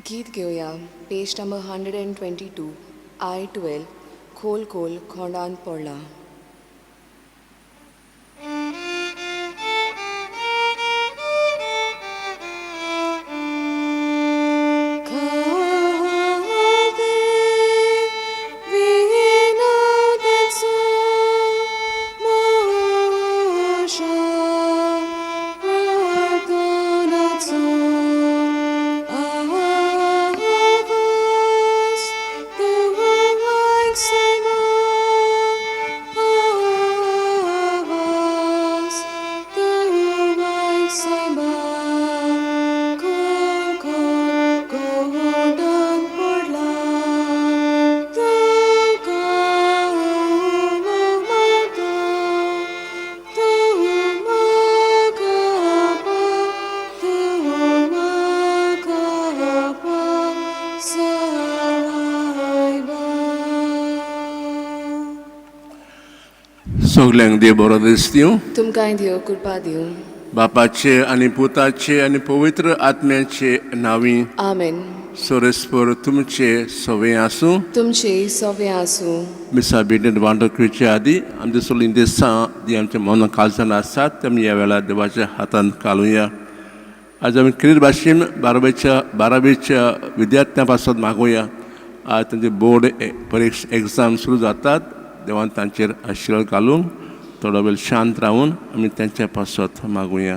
गीत घेऊया page number 122 I12 खोल खोल खोंडान पडला. सगल्यांक देव बरो दीस दिवं. तुमकांय देव कृपा दिवं. बापाचे आनी पुताचे आनी पवित्र आत्म्याचे नांवी. आमेन. सोरेस्पर तुमचे सवे आसूं. तुमचे सवे आसूं. मिसा भेटेन वांटोवचे आदी आमचे सोलीं दिसां जी आमच्या मनां काळजान आसात तेमी ह्या वेळार देवाच्या हातांत घालुया. आज आमी क्रीड भाशेन बारावेच्या विद्यार्थ्यां पासत मागुया. आज तांचे बोर्ड परीक्षा एग्जाम सुरू जातात. देवान तांचेर आशिर्वाद घालूंक थोडो वेळ शांत रावून आमी तांच्या पासत मागुया.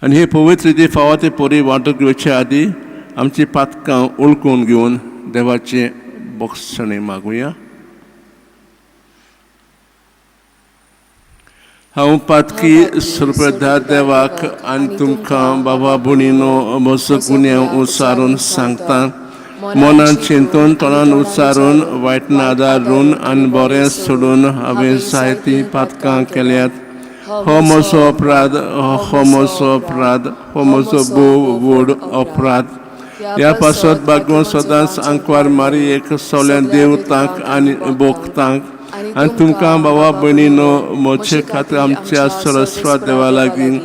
आनी हे पवित्र रिती फावो ते पोरी वांटून घेवचे आदी आमची पातकां उळकून घेवन देवाचे बोक्षणे मागुया. हांव पातकी सुप्रधार देवाक आनी तुमकां बाबा भुणीनो म्हजो गुन्यांव उच्चारून सांगता. मनान चिंतून तोंडान उच्चारून वायट नादारून आनी बरें सोडून हांवें जायतीं पातकां केल्यात. हो म्हजो अपराध, हो म्हजो अपराध, हो म्हजो भोव व्हड अपराध. ह्या पासत बागून सदांच आंकवार मारी एक सगळ्या देवतांक आनी भोगतांक आनी तुमकां बाबा भयणीनो म्हजे खातीर आमच्या सरस्वत देवा लागीं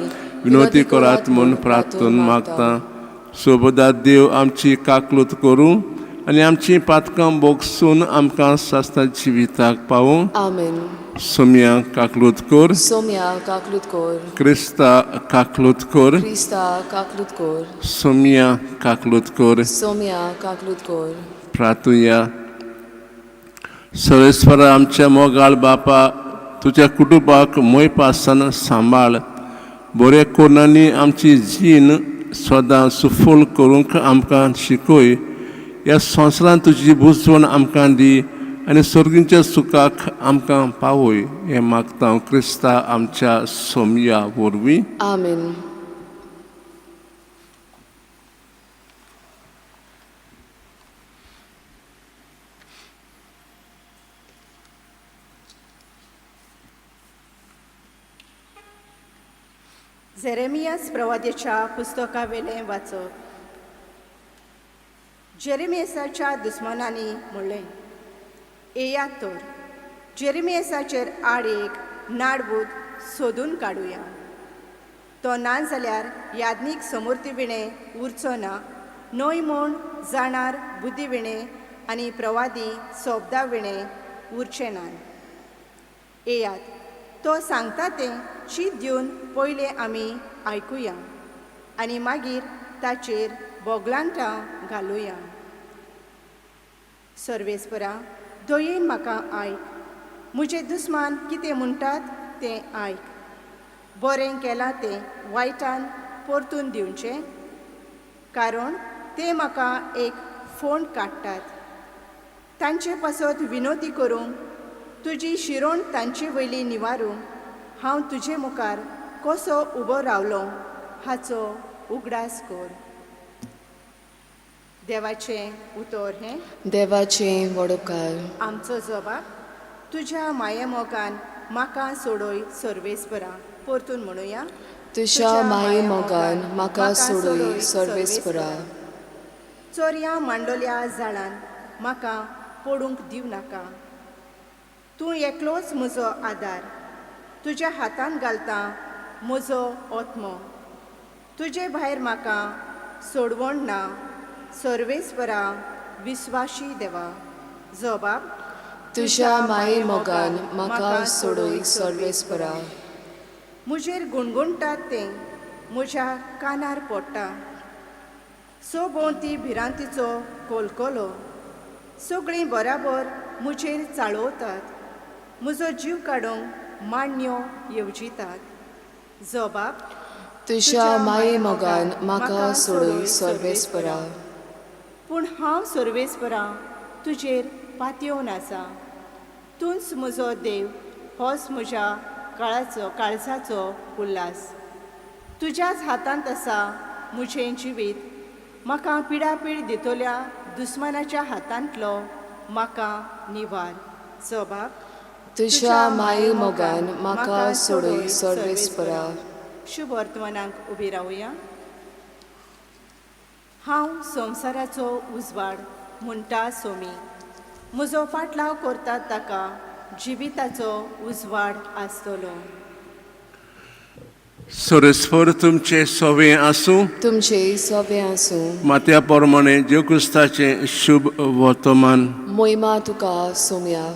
विनोती करात म्हूण प्रार्थून मागता. सोबोदा देव आमची काकलूत करूं आनी आमची पातकां बोगसून आमकां सासता जिविताक पावूं. आमेन. सोम्या काकलूत कोर. सोम्या काकलूत कोर. क्रिस्ता काकलूत कोर. क्रिस्ता काकलूत कोर. सोम्या काकलूत कोर. सोम्या काकलूत कोर. प्रार्थुया. सर्वेस्वरा आमच्या मोगाळ बापा तुज्या कुटुंबाक मोय पासान सांबाळ. बऱ्या कोणांनी आमची जीण सदां सुफोल करूंक आमकां शिकय. ह्या संवसारांत तुजी बुजवण आमकां दी आनी सर्गींच्या सुखाक आमकां पावय. हें मागता हांव क्रिस्ता आमच्या सोम्या वरवीं. आमेन. जेरेमियास प्रवाद्याच्या पुस्तका वेलें वाचप. जेरेमियासाच्या दुस्मानांनी म्हणलें, येयात तर जेरेमियासाचेर आड एक नाडबूत सोदून काडुया. तो ना जाल्यार याज्ञीक समूर्ती विणें उरचो ना. न्हय म्हूण जाणार बुद्धी विणें आनी प्रवादी सोबदा विणें उरचें ना. येयात तो सांगता तें शीत दिवन पयले आमी आयकुया आनी मागीर ताचेर बोगलांटां घालुया. सर्वेस्परा दयेन म्हाका आयक. म्हजे दुस्मान कितें म्हणटात तें आयक. बरें केलां तें वायटान परतून दिवचें, कारण ते म्हाका एक फोंड काडटात. तांचे पासत विनोती करूंक तुजी शिरोण तांचे वयली निवारूंक हांव तुजे मुखार कसो उबो रावलो हाचो उगडास कर. देवाचें उतर हें. देवाचें वडोवकार. आमचो जबाब तुज्या माये मोगान म्हाका सोडोय सर्वेस्परा. परतून म्हणुया. तुज्या माये मोगान म्हाका सोडोय सर्वेस्परा. चोरयां मांडोल्या जाळान म्हाका पडूंक दिव नाका. तूं एकलोच म्हजो आदार. तुज्या हातान घालता म्हजो ओत्मो. तुजे भायर म्हाका सोडवण ना, सर्वेस्परा विस्वाशी देवा. जबाब: तुझ्या माये मोगान म्हाका सोडूय सर्वेस्परा. मुजेर गुणगुणटात तें म्हज्या कानार पडटा. सोभोवती भिरांतीचो कोलकोलो, सगळीं बराबर मुजेर चाळवतात. म्हजो जीव काडूंक मांडण्यो येवजितात. जबाब: तुझ्या माये मोगान म्हाका सोडूय सर्वेस्परा. पूण हांव सर्वेस्परा तुजेर पातयेवन आसा. तूंच म्हजो देव, होच म्हज्या काळजाचो उल्हास. तुज्याच हातांत आसा म्हजें जिवीत. म्हाका पिडापीड दितोल्या दुस्मानाच्या हातांतलो म्हाका निवार. जबाब: तुझ्या माये मोगान म्हाका सोडूय सर्वेस्परा. शुभ वर्तमानांक उबी रावया. हांव संवसाराचो उजवाड म्हणटा सोमी. म्हजो फाटलाव करतात ताका जिविताचो उजवाड आसतलो. सर्वेस्पर तुमचे सोवे आसूं. तुमचे सोबे आसूं. मात्या प्रमाणे जेव क्रिस्ताचे शुभ वर्तमान. मोहिमा तुका सोम्या.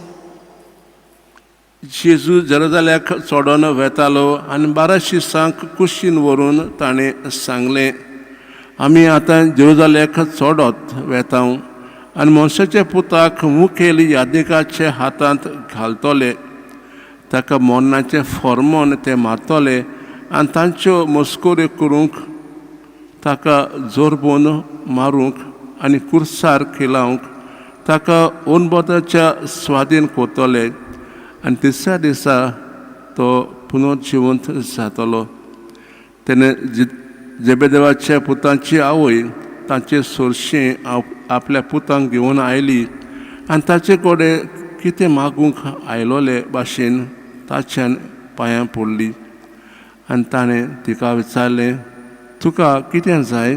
जेजू जेरुसलेमाक चोडोन वेतालो आनी 12 सांक कुशीन व्हरून ताणें सांगलें, आमी आतां जेरुसलेमाक चोडोत वेताव आनी मनशाच्या पुताक मुखेल यादिकाच्या हातांत घालतले. ताका मरणाचें फर्मोन ते मारतले आनी तांच्यो मस्कोऱ्यो करूंक, ताका जोरबोन मारूंक आनी कुर्सार खिलावंक ताका ओनबोताच्या स्वाधीन कोरतले. आनी तिसऱ्या दिसा तो पुनर्जिवंत जातलो. तेणे जेबेदेवाच्या पुतांची आवय तांचे सोरशें आपल्या पुतांक घेवन आयली आनी ताचे कडेन कितें मागूंक आयलोले भाशेन ताच्यान पांयां पडली. आनी ताणें तिका विचारलें, तुका कितें जाय?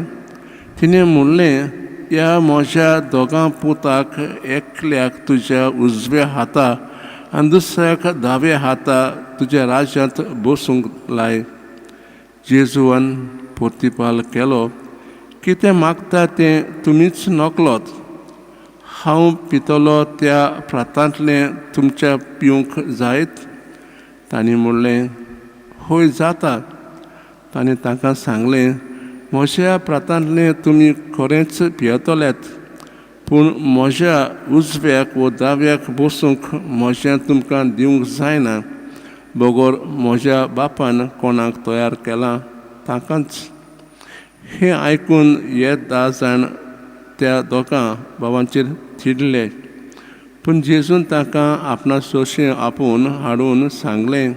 तिणें म्हणलें, ह्या म्हज्या दोगां पुताक एकल्याक तुज्या उजव्या हाता आनी दुसऱ्याक दाव्या हाता तुज्या राज्यांत बसूंक लाय. जेजुआन प्रतिपाल केलो, कितें मागता तें तुमीच नकलोत. हांव पितलो त्या प्रांतांतलें तुमच्या पिवंक जायत? तांणी म्हणलें, होय जाता. ताणें तांकां सांगलें, म्हज्या प्रांतांतलें तुमी खरेंच पियेतलेत, पूण म्हज्या उजव्याक व दाव्याक बसूंक म्हजें तुमकां दिवंक जायना. बगोर म्हज्या बापान कोणाक तयार केलां ताकाच. हें आयकून हे 10 जाण त्या दोगां भावांचेर चिडले. पूण जेजून तांकां आपणा सोशें आपोवन हाडून सांगलें,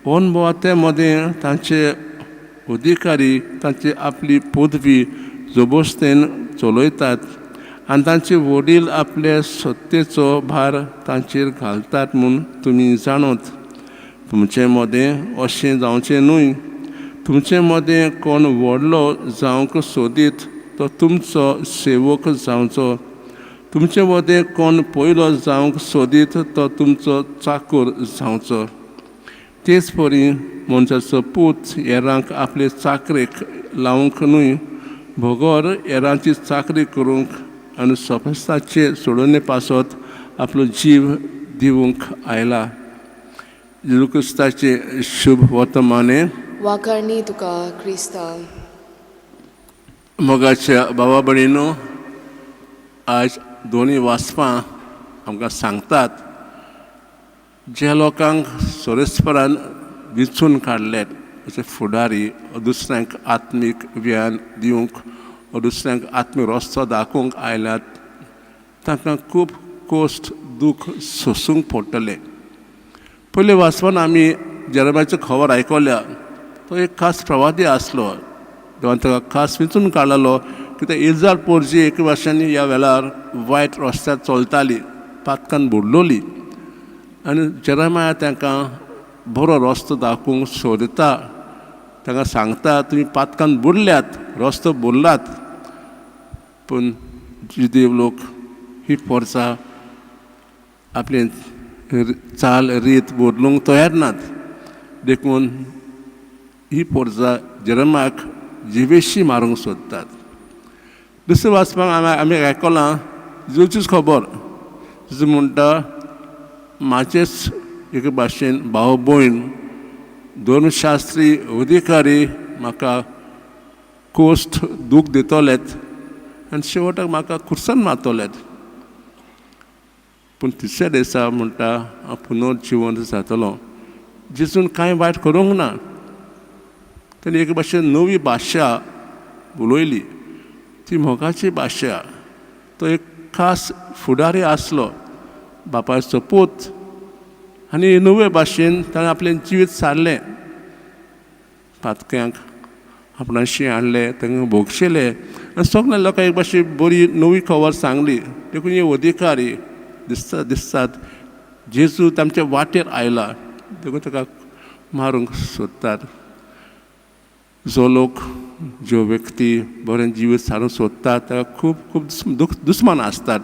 ओनबोवाते मदें तांचे अधिकारी तांची आपली पदवी जोबोस्तेन चलयतात आनी तांचे वडील आपले सत्तेचो भार तांचेर घालतात म्हूण तुमी जाणोत. तुमचे मदें अशें जावचें न्हय. तुमचे मदें कोण व्हडलो जावंक सोदीत तो तुमचो सेवक जावचो. तुमचे मदें कोण पयलो जावंक सोदीत तो तुमचो चाकर जावचो. तेच परी मनशाचो पूत हेरांक आपले चाकरेक लावंक न्हय, भोगोर हेरांची चाकरी करूंक आनी सोपेस्ताचे सोडोने पासत आपलो जीव दिवंक आयला. जेजू क्रिस्ताचे शुभ वर्तमाने. वाकरणी तुका क्रिस्ता. मोगाच्या भावा भयणीनो, आज दोन्ही वाचपां आमकां सांगतात जे लोकांक सोरेस्परान विचून काडल्यात, अशे फुडारी दुसऱ्यांक आत्मीक व्यान दिवंक दुसऱ्यांक आत्मीक रस्तो दाखोवंक आयल्यात, तांकां खूब कोश्ट दूख सोसूंक पडटलें. पयले वाचपान आमी जेरेमियाचो खबर आयकल्या. तो एक खास प्रवादी आसलो. देवान ताका खास विचून काडलेलो, कित्याक इज्रायल पोरजी एक वर्सांनी ह्या वेळार वायट रस्त्यार चलताली, पातकान बुडलोली. आनी जेरेमिया तांकां बरो रस्तो दाखोवंक सोदता. तांकां सांगता, तुमी पातकान बुडल्यात, रस्तो बुडलात, पूण जुदेव लोक ही पोरसां आपले चाल रीत बदलूंक तयार नात. देखून ही पोरसां जेरेमियाक जिवेशी मारूंक सोदतात. दुसरें वाचपाक आमी आयकलां जेजूचीच खबर. जेजू म्हणटा म्हाजेच एके भाशेन भाव भयण धर्मशास्त्री अधिकारी म्हाका कोस्ट दूख दितलेत आनी शेवटाक म्हाका खुर्सान मारतलेत. पूण तिसऱ्या दिसा म्हणटा हांव पुनर्जिवन जातलो. जेजून कांय वायट करूंक ना. ताणें एक भाशेन नवी भाशा उलयली. ती मोगाची भाशा. तो एक खास फुडारी आसलो, बापायचो पूत. आनी नवे भाशेन ताणें आपलें जिवीत सारलें. पातक्यांक आपणाशी हाडलें, तांकां भोगशिलें आनी सगल्या लोकांक एक भाशेन बरी नवी खबर सांगली. देखून हे अधिकारी दिसतात जेजू तांच्या वाटेर आयला. देखून ताका मारूंक सोदतात. जो लोक ज्यो व्यक्ती बरें जिवीत सारूंक सोदतात ताका खूब खूब दुस्मान आसतात.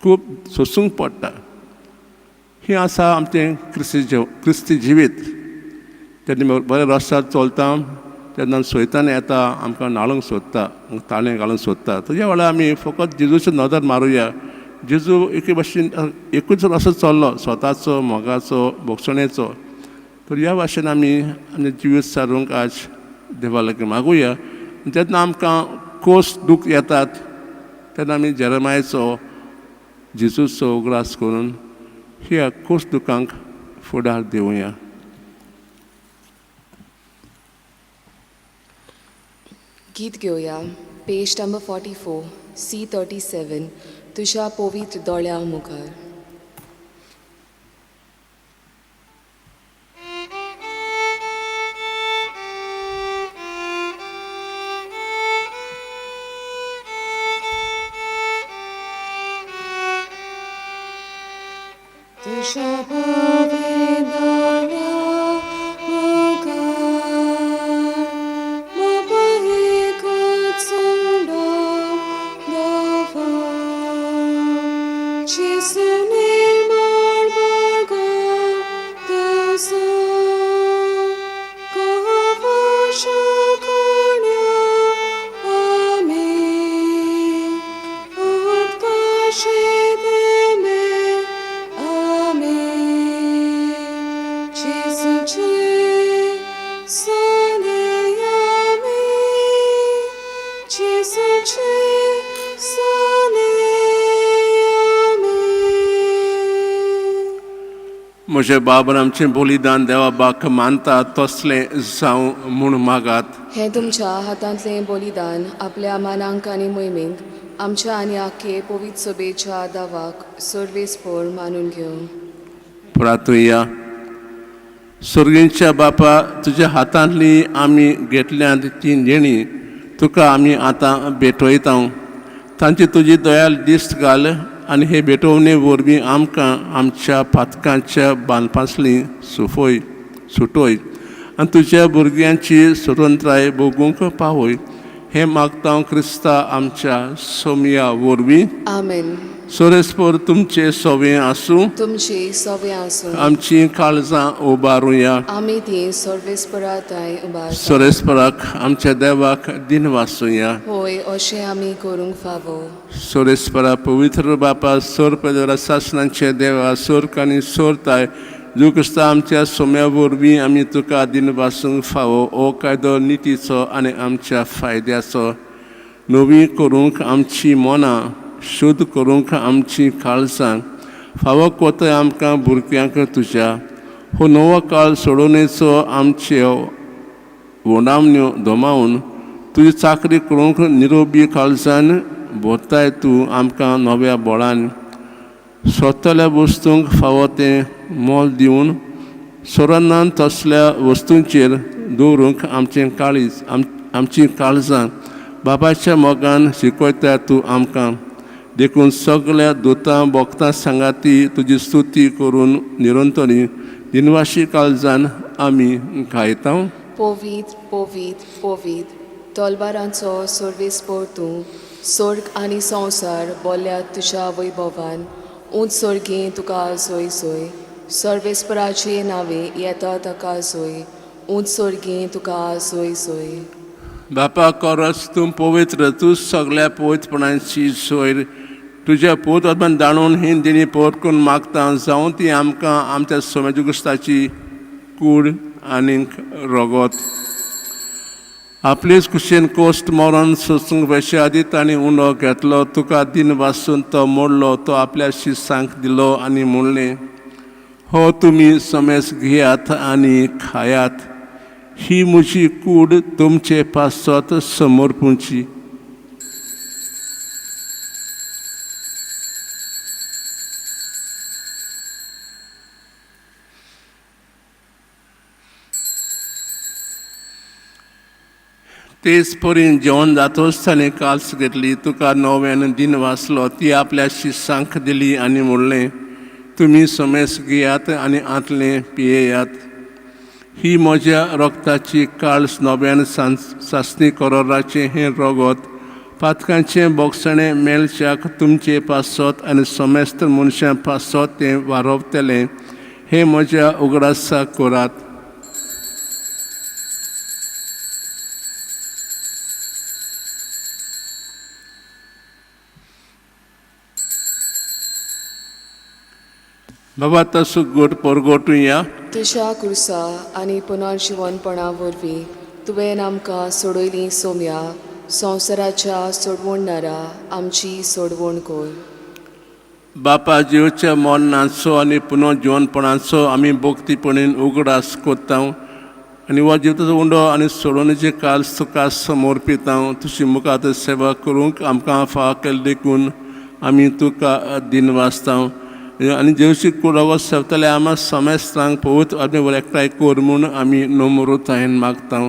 खूब सोंसूंक पडटा. हें आसा आमचें क्रिस्ती जिवीत. जेन्ना बरें रस्त्यार चलता तेन्ना सैतान येता आमकां नाळूंक सोदता, ताळें घालूंक सोदता. तुज्या वेळार आमी फकत जेजूचो नदर मारुया. जेजू एके भाशेन एकूच असो चल्लो, स्वताचो, मोगाचो, भोगसणेचो. तर ह्या भाशेन आमी आमचें जिवीत सारूंक आज देवा लागीं मागुया. जेन्ना आमकां कोस दूख येतात तेन्ना आमी जेरेमायाचो जेजूचो उगडास करून ह्या कोस दुखांक फुडार दिवया. गीत घेवया. पेज नंबर 44, C37, तुज्या पवित्र दोळ्या मुखार. तुज्या पवित्र दोळ्या म्हज्या बाबन आमचें बलिदान देवा बाक मानता तसलें जावं म्हूण मागात. हें तुमच्या हातांतलें बलिदान आपल्या मानांक आनी मोहिमेंत आमच्या आनी आख्खे पवित्र सभेच्या दावाक सर्वेस्पर मानून घेवं. प्रार्थुया. सर्गींच्या बापा, तुज्या हातांतली आमी घेतल्यांत ती देणी तुका आमी आतां भेटयता. तांची तुजी दयाल दिश्ट घाल आनी हे भेटोवणे वरवीं आमकां आमच्या पातकांच्या बांदपासली सुटोय आनी तुज्या भुरग्यांची स्वतंत्राय भोगूंक पावय. हें मागता क्रिस्ता आमच्या सोमया वरवीं. आमेन. सोरेस्पर तुमचे सवें आसूं. तुमची सवें आसूं. आमची काळजां उबारुया. आमी ती सर्वेस्पराताय उबारता. सोरेस्पराक आमच्या देवाक दिन वाचुया. होय, अशें आमी करूंक फावो. सोरेस्परा पवित्र बापा, सोर पेदरा सासणांचे देवा, सोर्क आनी सोरताय जो क्रिस्ता आमच्या सोम्या वरवीं आमी तुका दिन वाचूंक फावो. ओ कायदो नितीचो आनी आमच्या फायद्याचो. नवी करूंक आमची मनां, शुद्ध करूंक आमची काळजां, फावो कोताय आमकां भुरग्यांक तुज्या. हो नवो काळ सोडोवनेचो आमच्यो वोंडावण्यो दोमावन तुजी चाकरी करूंक निरोबी काळजान भोंवताय तूं आमकां नव्या बळान. सोदतल्या वस्तूंक फावो तें मोल दिवन सोरनान तसल्या वस्तूंचेर दवरूंक आमची काळजां बाबाच्या मोगान शिकयता तूं आमकां. देखून सगल्या दोतां भोगतां सांगाती तुजी स्तुती करून निरंतरी दिनवाशी काळजान आमी गायता. पवित्र पवित्र पवित्र तोलबारांचो सर्वेस्पर तूं. स्वर्ग आनी संवसार बोल्ल्यात तुज्या वैभवान. उंच सर्गें तुका सोय सोय. सर्वेस्पराचे नावे येता ताका सोय. ऊंच सोडगी तुका सोय सोय. बापा कोरस तूं पवित्र, तूं सगळ्या पवित्रपणाची सोयर. तुज्या पोत आत्मान जाणून ही देणी पोत करून मागता जावं ती आमकां आमच्या सोमेजुगस्ताची कूड आनीक रगत. आपलेच कुशेन कोस्ट मोरण सोसूंक वेशादी ताणी उंडो घेतलो. तुका दिन वाचून तो मोडलो. तो आपल्या शिसांक दिलो आनी म्हणलें, हो तुमी समेस घेयात आनी खायात. ही म्हजी कूड तुमचे पासत समर्पूंची. तेच परीन जेवण जातोच ताणें काल्स घेतली. तुका नव्यान दिन वाचलो. ती आपल्या शिसांक दिली आनी म्हणलें, तुमी समेस घेयात आनी आंतलें पियेयात. ही म्हज्या रक्ताची काळस नव्यान सासणी करोराचें हें रगत पातकांचें बोगसणें मेलच्याक तुमचे पासत आनी समेस्त मनशां पासत तें वारोवतलें. हें म्हज्या उगडासाक करात. बाबा तसो गोट परगोटुया. तुज्या कुर्सा आनी पुनर्जिवनपणा वरवीं तुवें आमकां सोडयली सोम्या. संवसाराच्या सोडवणारा आमची सोडवण कर. बापा जिवच्या मरणाचो आनी पुनर्जिवनपणाचो आमी भोक्तीपणीन उगडास कोत्ता आनी हो जिवताचो उंडो आनी सोडवणेचे काल तुका समर्पिता. तुजी मुखार सेवा करूंक आमकां फाव केले देखून आमी तुका दिन वाचता. आनी जेवशी कुडोगो सेवतले आमा समेस्तांक पवित्र आत्मे एकठांय कर म्हूण आमी नम्रतायेन मागता.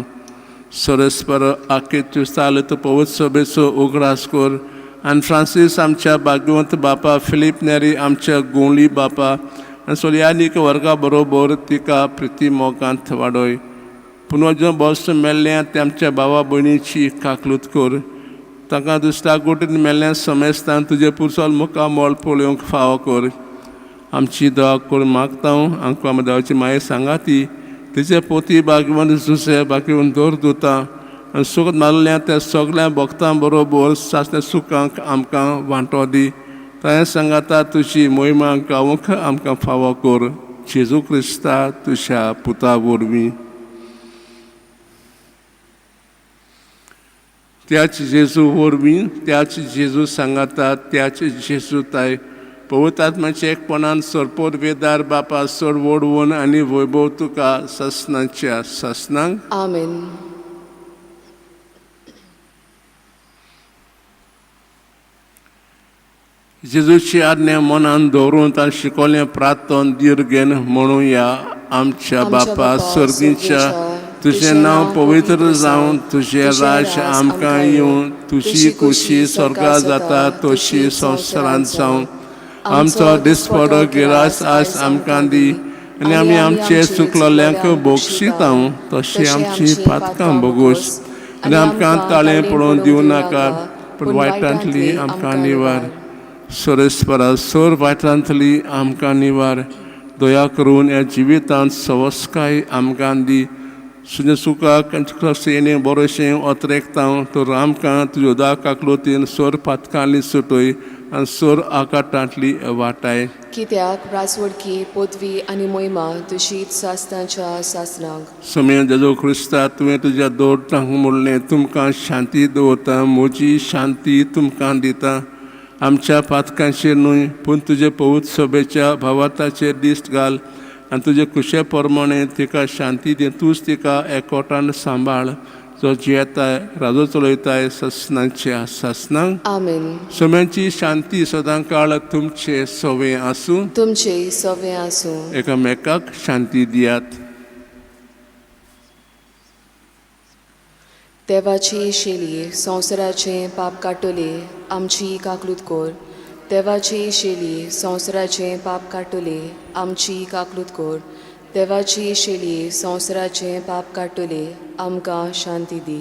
सरस्पर आखे तुस्ताले तो पवित्र सभेचो उगडास कर. आनी फ्रांसीस आमच्या भाग्यवंत बापा, फिलीप नेरी आमच्या गोंडली बापा आनी सोलियानीक वर्गा बरोबर तिका प्रिती मोगांत वाडय. पुनर्जन्म बस मेल्ल्या तेमच्या भावा भयणीची काकलूत कर. तांकां दुसऱ्या गोटीन मेल्ल्या समेस्तान तुजे पुरसोल मुखार मोल पळोवंक फाव कर. आमची दुआ करून मागता. आमकां आमच्या देवाची माये सांगा ती तिचे पोती भाग्यवंत जुसे भाग्यवंत दोर दोता आनी सुख नाल्ल्या त्या सगळ्या भक्तां बरोबर सासल्या सुखांक आमकां वांटो दी. तांणे सांगाता तुजी मोहिमा गावूंक आमकां फावो कर. जेजू क्रिस्ता तुज्या पुता वरवीं. त्याच जेजू वरवीं, त्याच जेजू सांगाता, त्याच जेजू ताय पवित्र आत्म्याच्या एकपणान सरपोत वेदार बापा चड वडवून आनी वैभव तुका ससनाच्या ससनांक. आमेन. जेजूची आज्ञा मनान दवरून ताणें शिकवलें प्रार्थन दिर्घेन म्हणुया. आमच्या बापा सर्गीच्या तुजें नांव पवित्र जावन तुजें राज आमकां येवं. तुजी खुशी स्वर्गा जाता तशी संवसारांत जावं. आमचो दिसपडो गिरास आज आमकां दी आनी आमी आमचे चुकलोल्यांक बोगशिता तशी आमची पातकां बोगोस. आनी आमकां ताळें पडोवन दिवं नाका पूण वायटांतली आमकां निवार. सरस्परा सोर वायटांतली आमकां निवार. दया करून ह्या जिवितांत सवस्काय आमकां दी. तुजें सुखाक येणे बरोशें ओतरेकता. तर आमकां तुज्यो दा काकलोतीन सोर पातकांतली सुटय आनी सोर आकाटांतली वाटाय. कित्याक रासवडकी पदवी आनी मोहिमा तुशीच सासनाच्या सासनाक. समय जेजू क्रिस्ता तुवें तुज्या दोरटांक म्हणलें तुमकां शांती दवरता, म्हजी शांती तुमकां दिता. आमच्या पातकांचेर न्हय पूण तुजे पवित्र सभेच्या भावार्थाचेर दिश्ट घाल आनी तुजे कुशे प्रमाणे तिका शांती दी. तूंच तिका एकवटान सांबाळ जो जियेताय राजो चलयताय ससनांच्या ससनांक. आमेन. सोम्यांची शांती सदां काळ तुमचे सवे आसूं. तुमचे सवे आसूं. एकामेकाक शांती दियात. देवाची शेली संवसाराचें पाप काडटली आमची काकलूत कर. देवाची शेली संवसाराचें पाप काडटली आमची काकलूत कर. देवाची शेली संवसाराचें पाप काडटली आमकां शांती दी.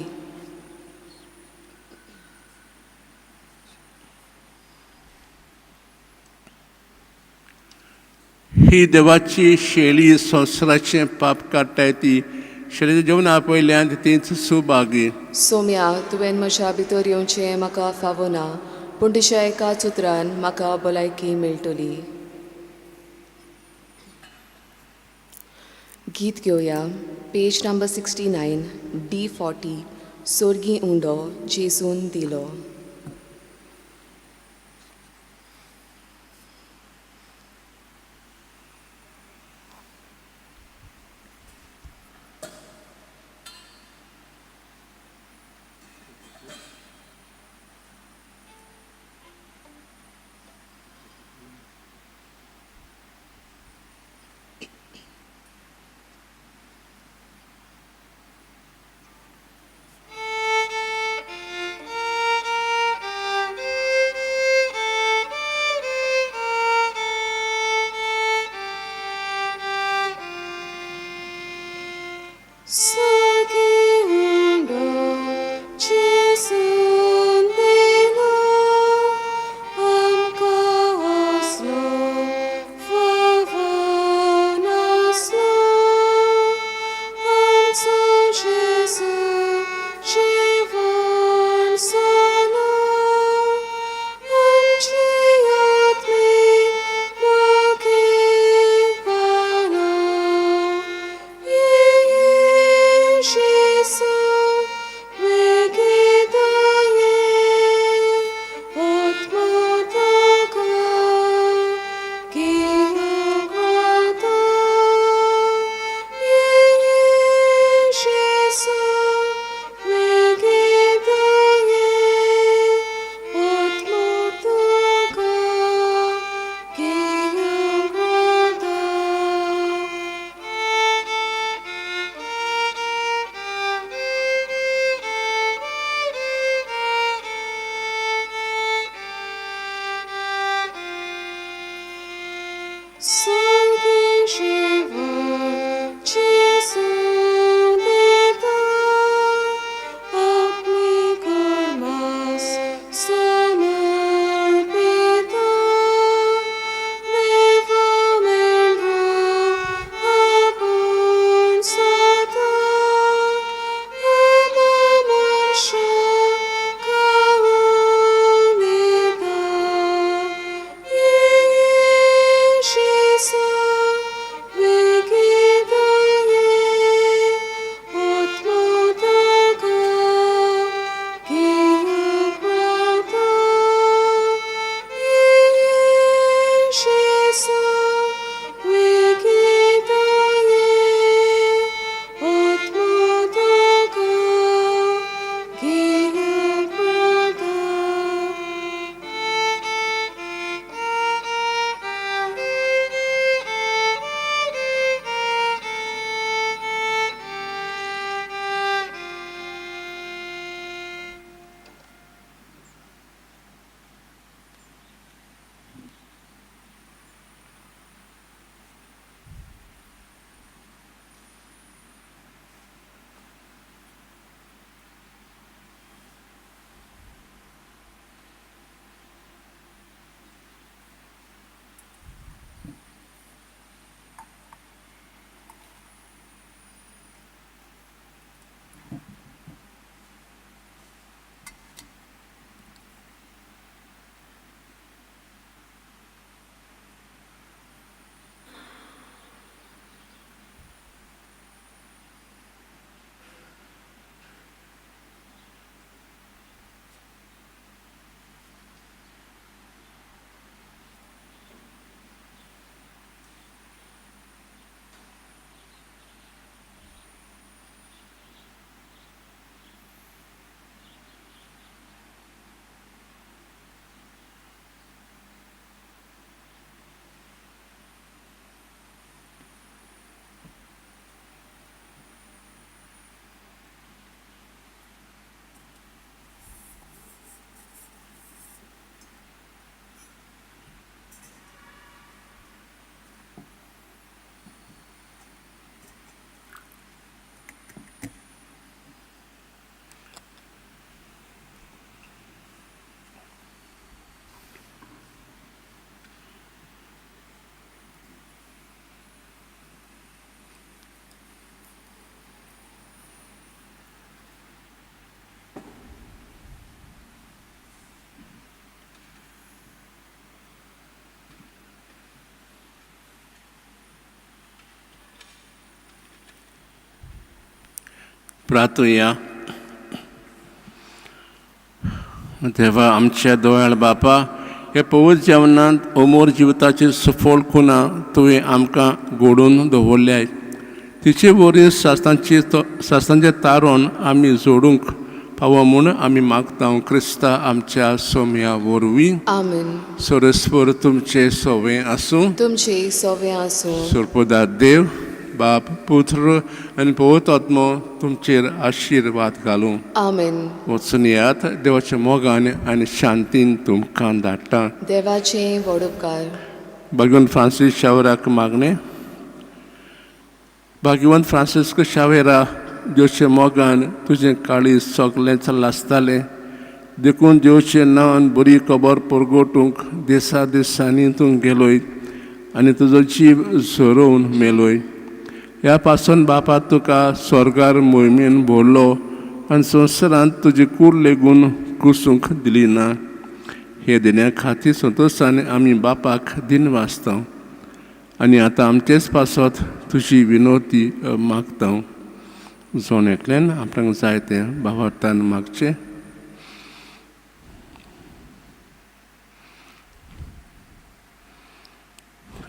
ही देवाची शेळी संवसाराचें पाप काडटाय ती शरीर जेवण आपयल्यान तीच सुभागी सोम्या तुवें म्हज्या भितर येवचें म्हाका फावना पूण तुज्या एकाच उतरान म्हाका भलायकी मेळटली. गीत घेवया पेज नंबर 69 D40 सोर्गी उंडो जेसून दिलो. प्रार्थूया. देवा आमच्या दोयाळ बापा, हे पवित्र जेवणांत अमोर जिविताची सफोल खुणां तुवें आमकां घडोवन दवरल्याय. तिचे वरीं सासणाचें तारण आमी जोडूंक पावो म्हूण आमी मागता क्रिस्ता आमच्या सोम्या वरवीं. आमेन. सोरेस्पर तुमचे सोवें आसूं. तुमचे सोवें आसूं. सर्वदा देव बाप पुत्र आनी पवित्र आत्मो तुमचेर आशिर्वाद घालूं. आमेन. वचून येयात. देवाच्या मोगान आनी शांतीन तुमकां धाडटा. देवाचें व्हड उपकार. भगवंत फ्रांसीस शावेराक मागणें. भगवंत फ्रांसिस्क शावेरा, देवचे मोगान तुजें काळीज सगळेंच लासतालें देखून देवचें नांव आनी बरी खबर परगोटूंक दिसा दिसांनी तूं गेलोय आनी तुजो जीव झरोवन मेलोय. ह्या पासून बापा तुका स्वर्गार मोहिमेन भोरलो आनी संवसारांत तुजी कूड लेगून कुसूंक दिली ना. हे दिन्या खातीर संतोशान आमी बापाक दिन वाचता आनी आतां आमचेच पासत तुजी विनोती मागता. जोन एकल्यान आपणाक जाय तें भावार्थान मागचें.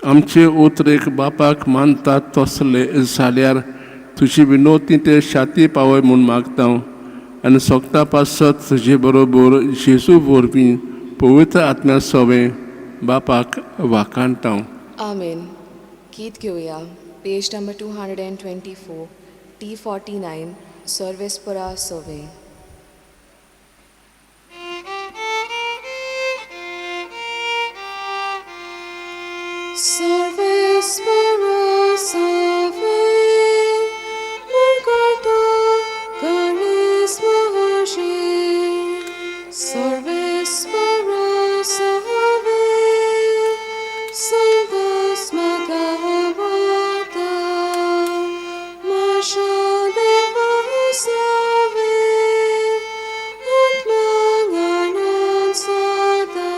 आमचे उतरेक बापाक मानतात तसले जाल्यार तुजी विनोती ते शाती पावय म्हूण मागता आनी सोगता पासत तुजे बरोबर जेजू वरवीं पवित्र आत्म्या सोवें बापाक वाखाणटा. आमेन. गीत घेवया. पेज नंबर 224, T49, सर्वेस्परा सोवे. सर्वेस्परा सोवे, मुकटा गणेश महर्षि. सर्वेस्परा सोवे, संगस्मगवता. Dewa Save, Atmanganan Sada.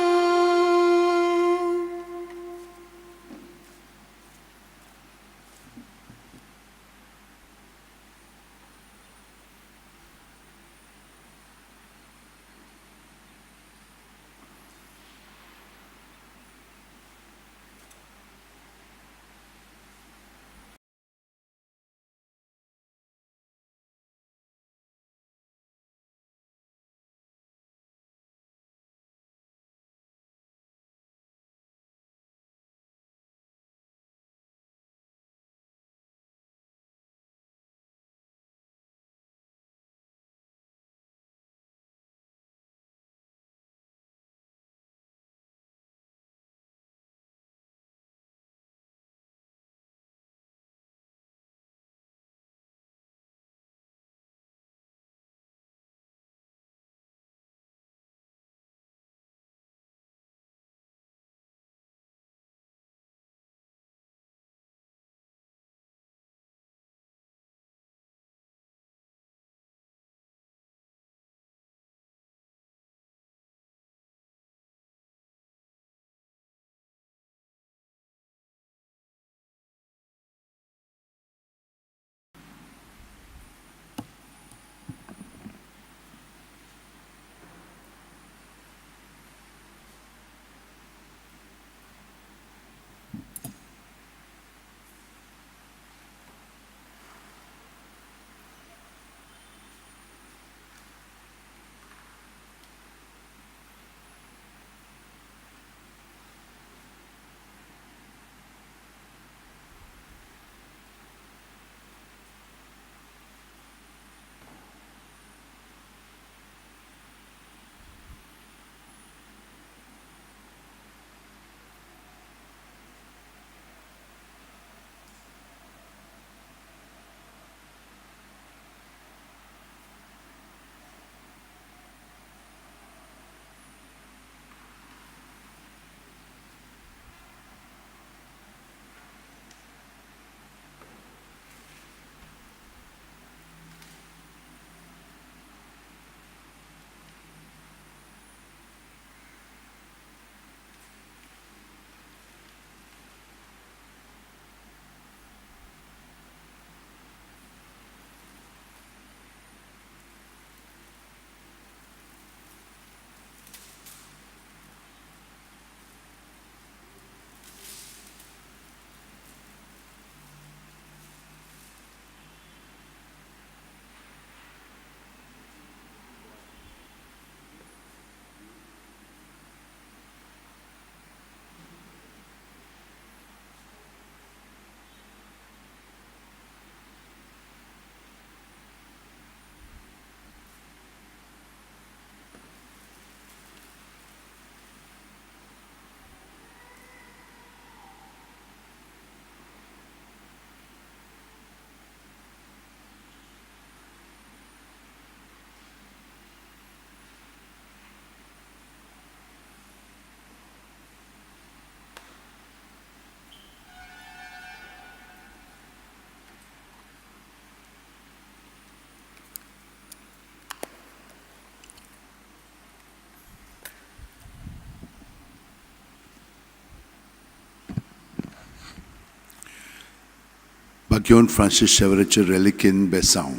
घेवन फ्रांसीस शेवराचे रेलिकेन बेसांव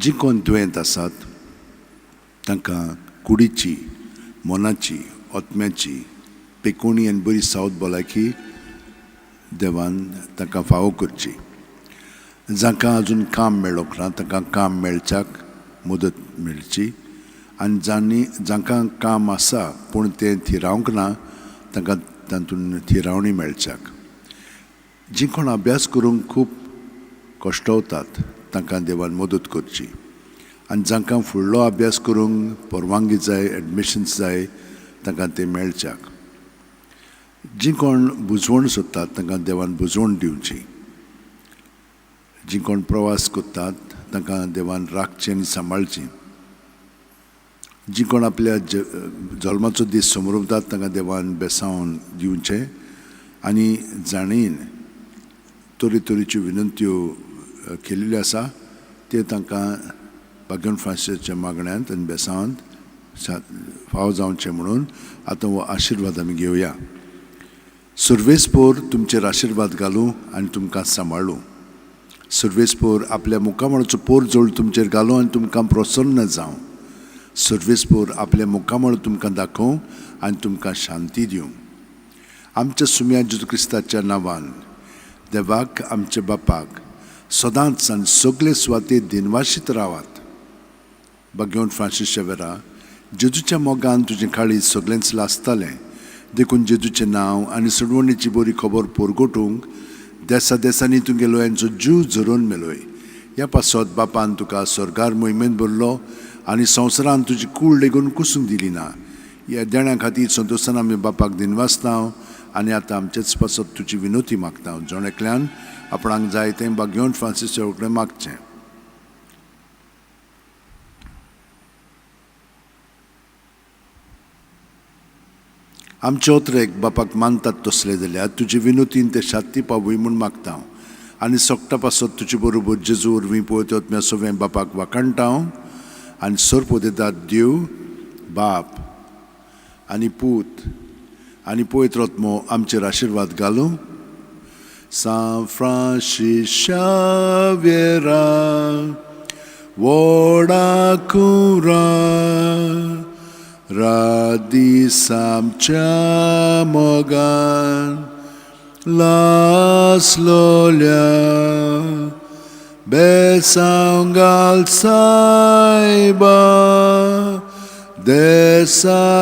जी कोण दुयेंत आसात तांकां कुडीची, मोनाची, ओतम्याची, पेकोणी आनी बरी सावत भलायकी देवान तांकां फावो करची. जांकां आजून काम मेळोंक ना तांकां काम मेळच्याक मदत मेळची आनी जांकां काम आसा पूण तें थिरावंक ना तांकां तातूंत थिरावणी मेळच्याक. जी कोण अभ्यास करूंक खूब कश्टवतात तांकां देवान मदत करची आनी जांकां फुडलो अभ्यास करूंक परवानगी जाय, एडमिशन्स जाय तांकां ते मेळच्याक. जी कोण बुजवण सोदतात तांकां देवान बुजवण दिवची. जी कोण प्रवास करतात तांकां देवान राखचें आनी सांबाळचें. जी कोण आपल्या जल्माचो दीस समोरतात तांकां देवान बेसांवन दिवचें आनी जाणीन तरेतरेच्यो विनंत्यो केल्ल्यो आसा ते तांकां भाग्यवन फ्रांसीसाच्या मागण्यांत आनी बेसांवांत फावो जावचें म्हणून आतां हो आशिर्वाद आमी घेवया. सर्वेस्पोर तुमचेर आशिर्वाद घालूं आनी तुमकां सांबाळूं. सर्वेस्पोर आपल्या मुखामळाचो पोर जोड तुमचेर घालूं आनी तुमकां प्रसन्न जावं. सर्वेस्पोर आपले मुखामळ तुमकां दाखोवं आनी तुमकां शांती दिवं. आमच्या सुम्या जेजू क्रिस्ताच्या नांवान देवाक आमच्या बापाक सदांच आनी सगळे सुवातेर दिनवाशीत रावात. भाग्यवन फ्रांसीस शेवेरा जेजूच्या मोगान तुजें काळीज सगळेंच लासतालें देखून जेजूचें नांव आनी सडवणेची बरी खबर पोरगोटूंक देसा देसांनी तुगेलो यांचो जीव झरोवन मेलोय. ह्या पासत बापान तुका स्वर्गार मोहिमेंत भरलो आनी संवसारान तुजी कूड लेगून कुसूंक दिली ना. ह्या देण्या खातीर संतोशान आमी बापाक दिनवासतांव आनी आतां आमचेच पासत तुजी विनोती मागता. जोणेकल्यान आपणाक जाय तें भाग्यवन फ्रांसीस कडेन मागचें. आमचे ओत्रेक बापाक मानतात तसले जाल्यार तुजी विनोतीन ते शांती पावूय म्हूण मागता आनी सोगटा पासत तुजे बरोबर जेजू वरवीं पळयतात म्या सगळें बापाक वाकणटा आनी सर्प दितात देव बाप आनी पूत आनी पवित्र आत्मो आमचेर आशिर्वाद घालूं. San Francis Xaviera Voda cura radis amcia mogan las lolia besangal saiba desaramcia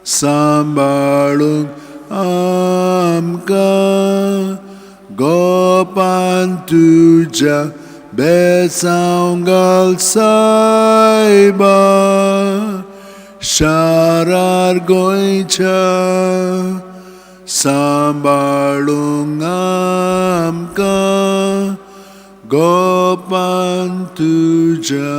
sambalung amka gopan tuja besangal saiba sharar goicha sambalung amka gopan tuja.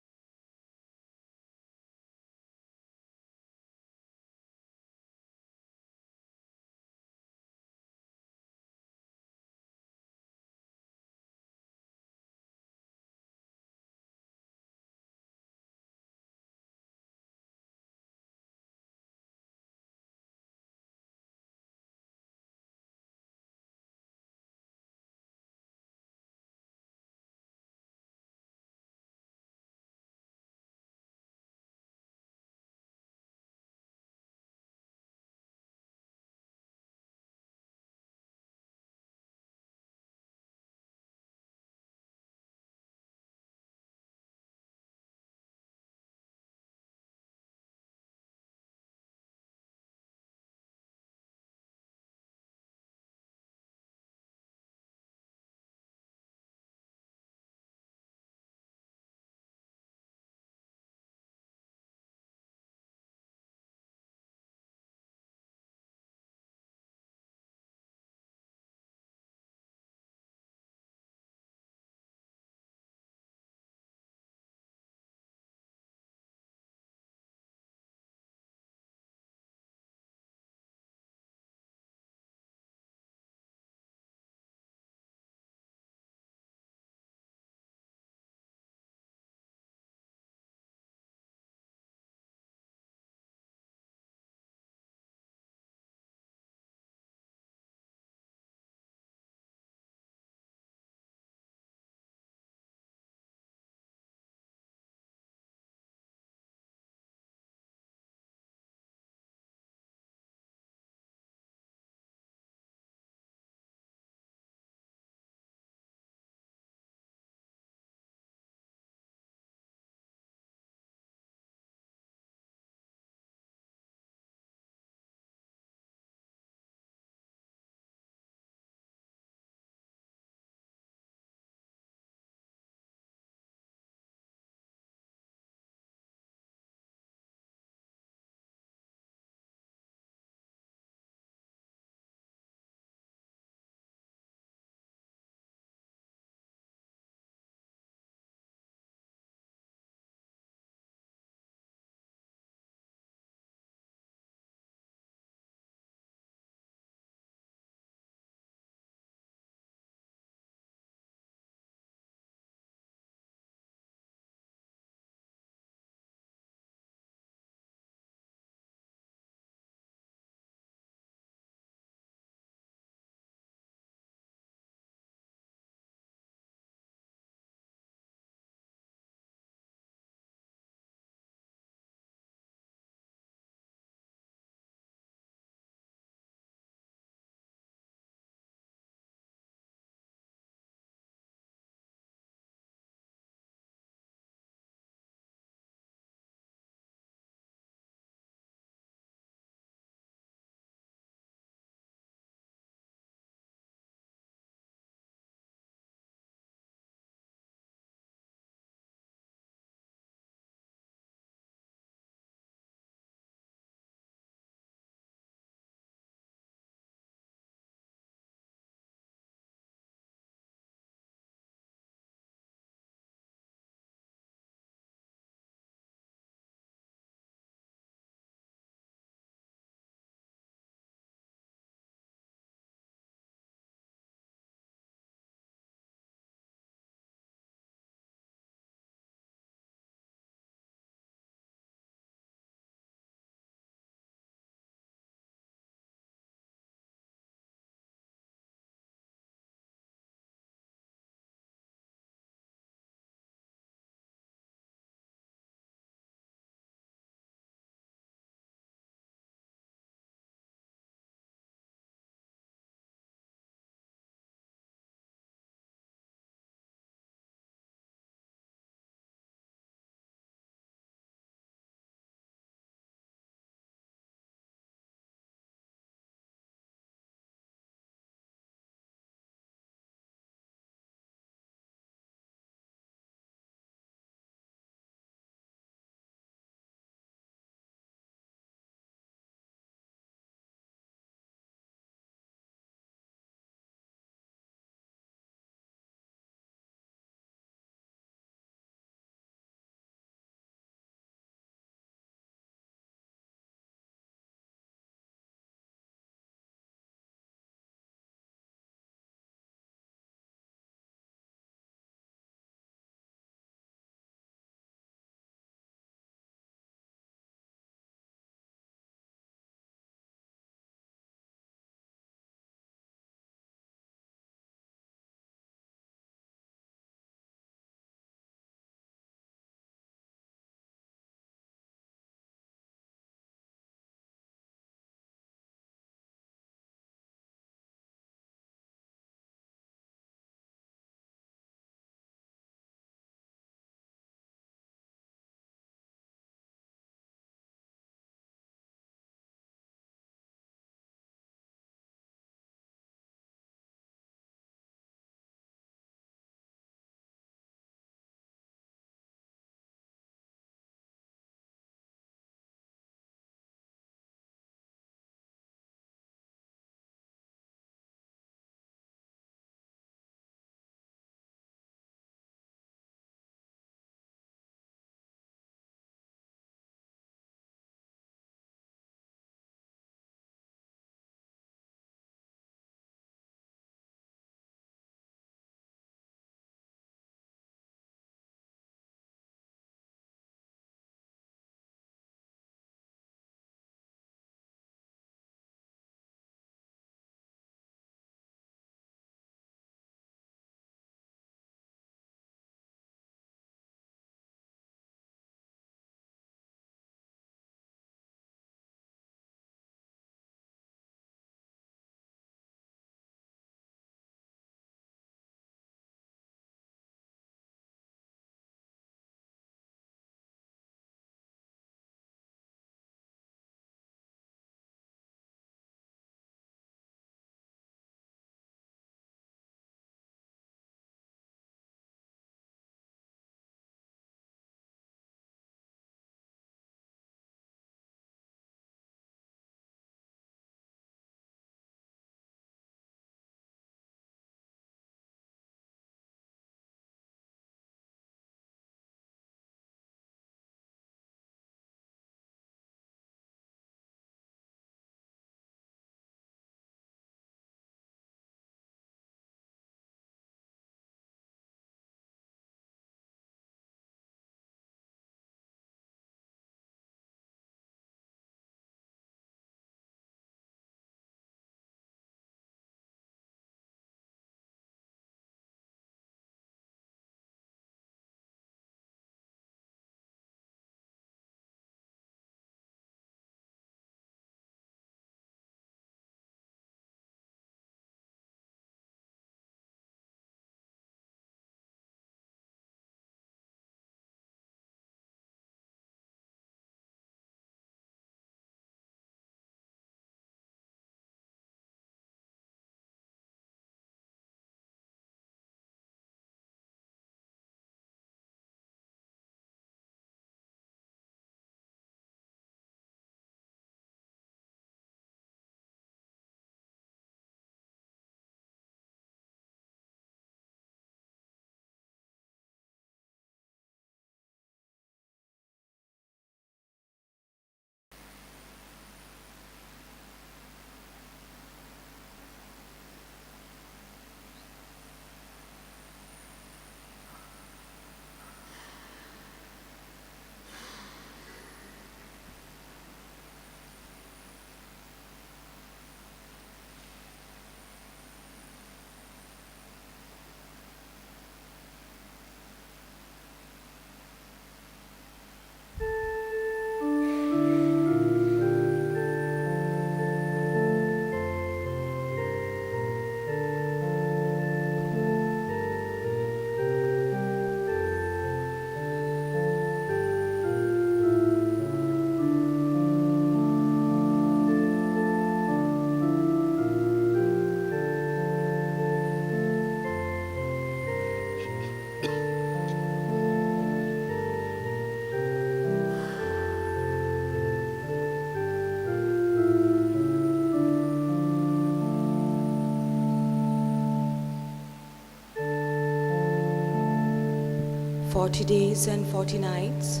40 days and 40 nights.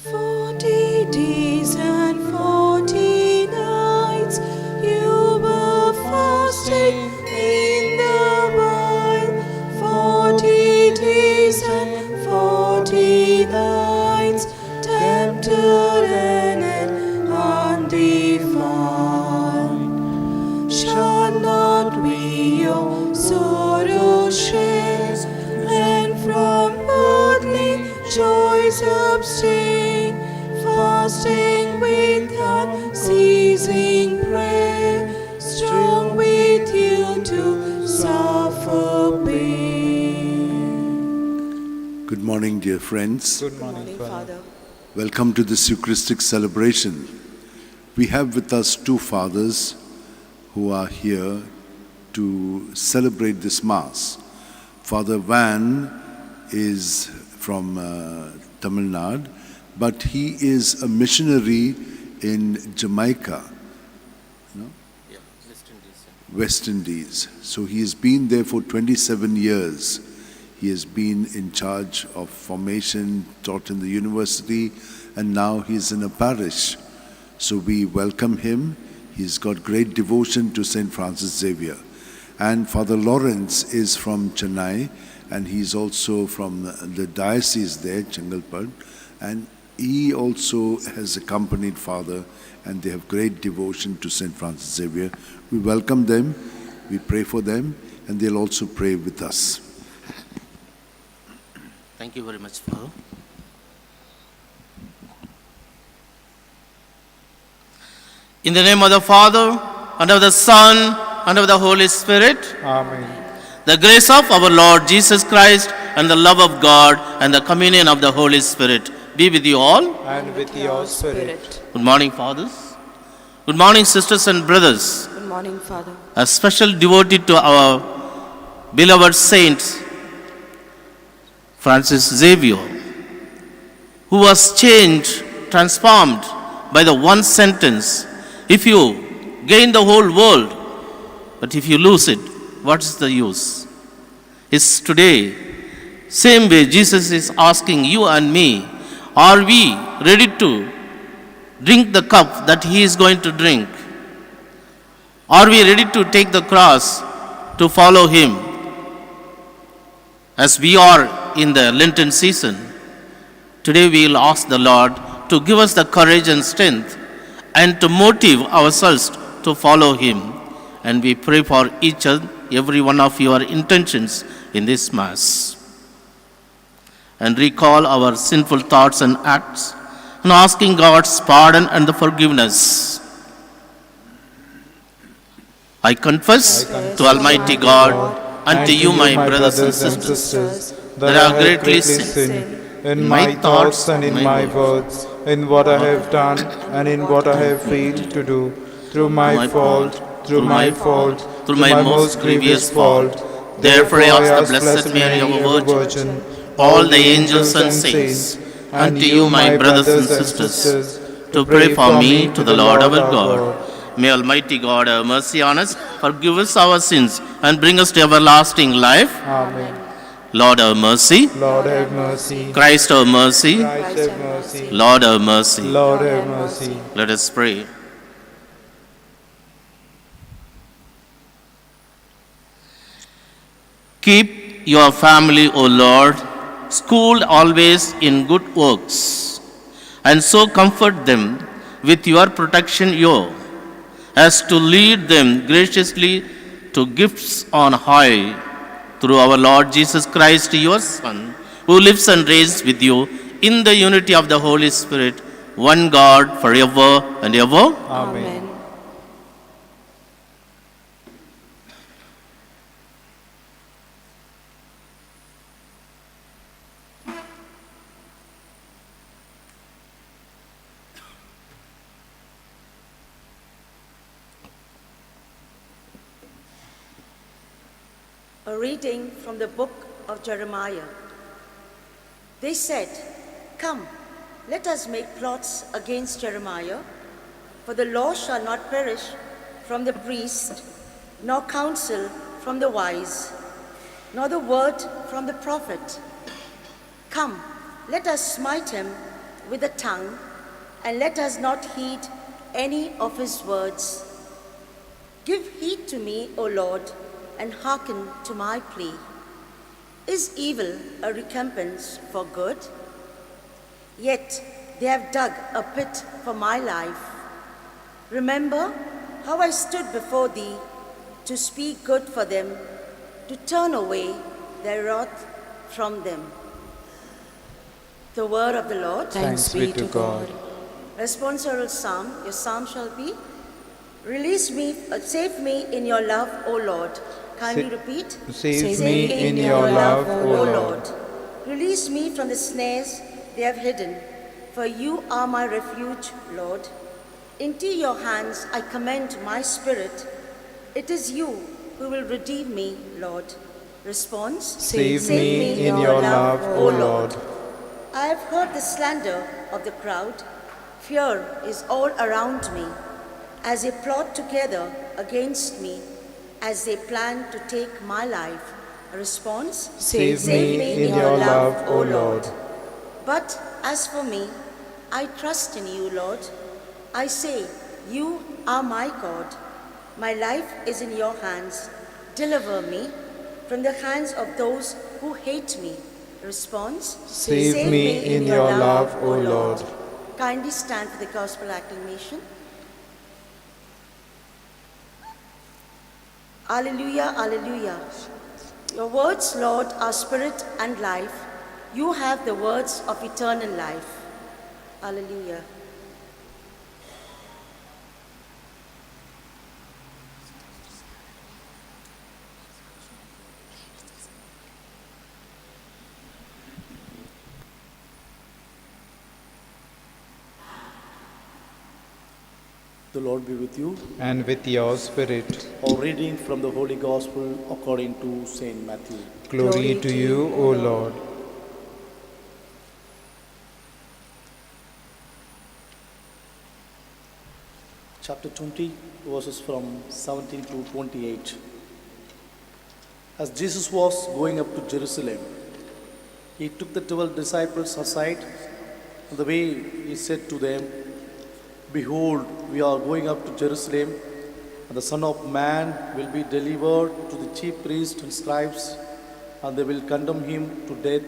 40 days and 40 nights you were fasting in the wild. 40 days and 40 nights, tempted and undefiled. Shall not we your sorrow share, and from earthly joys abstain, fasting with unceasing prayer, strong with you to suffer pain. Good morning, dear friends. Good morning, Father. Welcome to this Eucharistic celebration. We have with us two fathers who are here to celebrate this Mass. Father Van is from Tamil Nadu, but he is a missionary in Jamaica, West Indies. So he has been there for 27 years. He has been in charge of formation, taught in the university, and now he's in a parish. So we welcome him. He's got great devotion to St. Francis Xavier. And Father Lawrence is from Chennai, and he's also from the diocese there, Chengalpad, and he also has accompanied Father, and they have great devotion to St. Francis Xavier. We welcome them, we pray for them, and they'll also pray with us. Thank you very much, Father. In the name of the Father, and of the Son, and of the Holy Spirit. Amen. The grace of our Lord Jesus Christ, and the love of God, and the communion of the Holy Spirit be with you all. And with your spirit. Good morning, fathers. Good morning, sisters and brothers. Good morning, Father. A special devotee to our beloved saint, Francis Xavier, who was changed, transformed by the one sentence, if you gain the whole world, but if you lose it, what is the use? It's today, same way Jesus is asking you and me, are we ready to drink the cup that he is going to drink? Are we ready to take the cross to follow him? As we are in the Lenten season, today we will ask the Lord to give us the courage and strength and to motive ourselves to follow him. And we pray for each and every one of your intentions in this Mass. And recall our sinful thoughts and acts, and asking God's pardon and the forgiveness. I confess to Almighty God and to you, my brothers and sisters, that I have greatly sinned in my thoughts and in my words, in what I have done and in what I have failed to do, through my fault, through my most grievous fault. Therefore I ask the Blessed Mary, our Virgin, all the angels and saints, and to you, my brothers and sisters, to pray for me to the Lord our God. May Almighty God have mercy on us, forgive us our sins, and bring us to everlasting life. Amen. Lord have mercy. Lord have mercy. Christ have mercy. Christ have mercy. Lord have mercy. Lord have mercy. Let us pray. Keep your family, O Lord, schooled always in good works, and so comfort them with your protection, as to lead them graciously to gifts on high, through our Lord Jesus Christ, your Son, who lives and reigns with you in the unity of the Holy Spirit, one God, forever and ever. Amen. A reading from the book of Jeremiah. They said, "Come, let us make plots against Jeremiah, for the law shall not perish from the priest, nor counsel from the wise, nor the word from the prophet, Come, let us smite him with the tongue, and let us not heed any of his words. Give heed to me, O Lord, and hearken to my plea. Is evil a recompense for good? Yet they have dug a pit for my life. Remember how I stood before thee to speak good for them, to turn away their wrath from them. The word of the Lord. Thanks be to God. Responsorial Psalm. Your psalm shall be, release me, save me in your love, O Lord. Kindly repeat. Save me in your love, O Lord. Release me from the snares they have hidden, for you are my refuge, Lord. Into your hands I commend my spirit. It is you who will redeem me, Lord. Response. Save me in your love, O Lord. I have heard the slander of the crowd. Fear is all around me, as they plot together against me, as they plan to take my life. A response. Save me in your love, O Lord. But as for me, I trust in you, Lord. I say, you are my God. My life is in your hands. Deliver me from the hands of those who hate me. Response. Save me in your love, O Lord. Kindly stand for the gospel acclamation. Alleluia, alleluia. Your words, Lord, are spirit and life. You have the words of eternal life. Alleluia. The Lord be with you. And with your spirit. A reading from the Holy Gospel according to Saint Matthew. Glory to you, O Lord. Chapter 20, verses from 17 to 28. As Jesus was going up to Jerusalem, he took the 12 disciples aside. On the way, he said to them, Behold, we are going up to Jerusalem, and the Son of Man will be delivered to the chief priests and scribes, and they will condemn him to death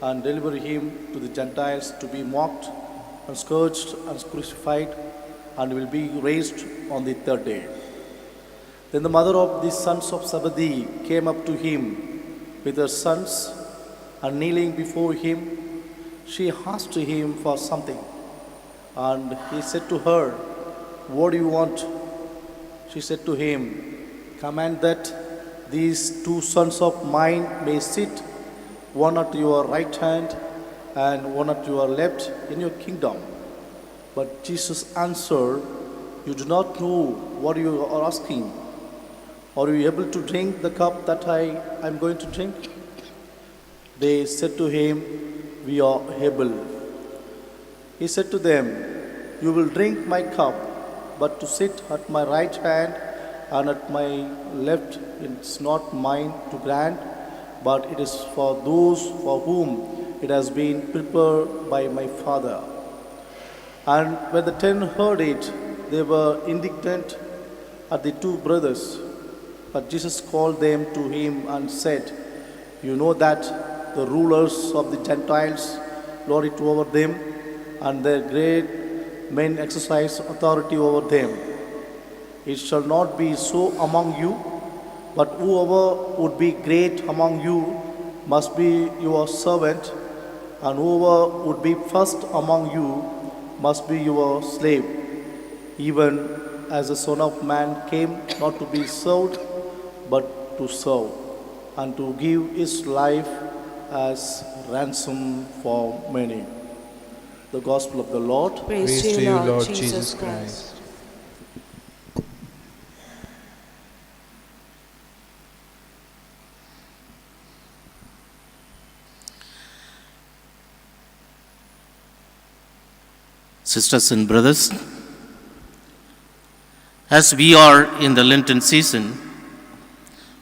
and deliver him to the Gentiles to be mocked and scourged and crucified, and will be raised on the third day. Then the mother of the sons of Zebedee came up to him with her sons, and kneeling before him, she asked him for something. And he said to her, What do you want? She said to him, Command that these 2 sons of mine may sit, one at your right hand and one at your left in your kingdom. But Jesus answered, You do not know what you are asking. Are you able to drink the cup that I am going to drink? They said to him, We are able. He said to them, You will drink my cup, but to sit at my right hand and at my left, it's not mine to grant, but it is for those for whom it has been prepared by my Father. And when the 10 heard it, they were indignant at the 2 brothers. But Jesus called them to him and said, You know that the rulers of the Gentiles lord it over them, and their great men exercise authority over them. It shall not be so among you, but whoever would be great among you must be your servant, and whoever would be first among you must be your slave, even as the Son of Man came not to be served, but to serve, and to give his life as ransom for many. The Gospel of the Lord. Praise to you, Lord Jesus Christ. Sisters and brothers, as we are in the Lenten season,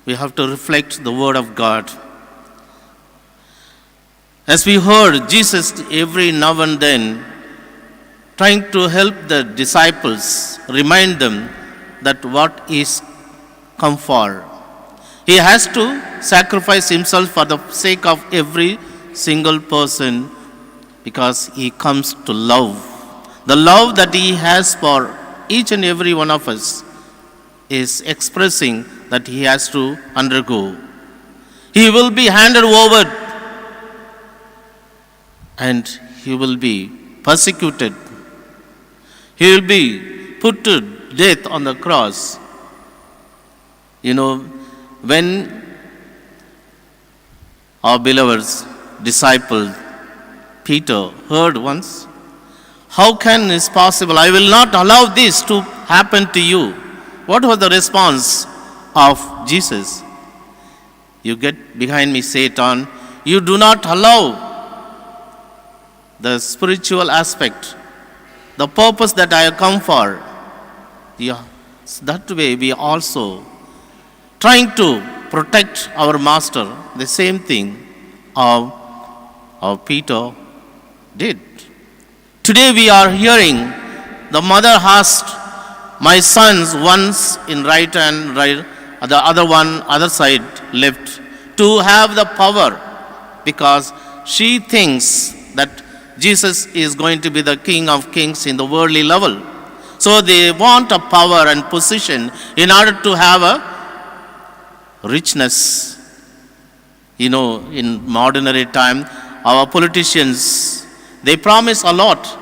we have to reflect the Word of God. As we heard, Jesus every now and then trying to help the disciples, remind them that what is come for. He has to sacrifice himself for the sake of every single person because he comes to love. The love that he has for each and every one of us is expressing that he has to undergo. He will be handed over and he will be persecuted. He will be put to death on the cross. You know, when our beloved disciple Peter heard once, how can this possible? I will not allow this to happen to you. What was the response of Jesus? You get behind me, Satan. You do not allow the spiritual aspect, the purpose that I have come for. Yeah, that way we also trying to protect our master. The same thing of Peter did. Today we are hearing the mother asked, my sons, once in right and right, the other one, other side left, to have the power because she thinks that Jesus is going to be the King of Kings in the worldly level. So they want a power and position in order to have a richness. You know, in modern time, our politicians, they promise a lot,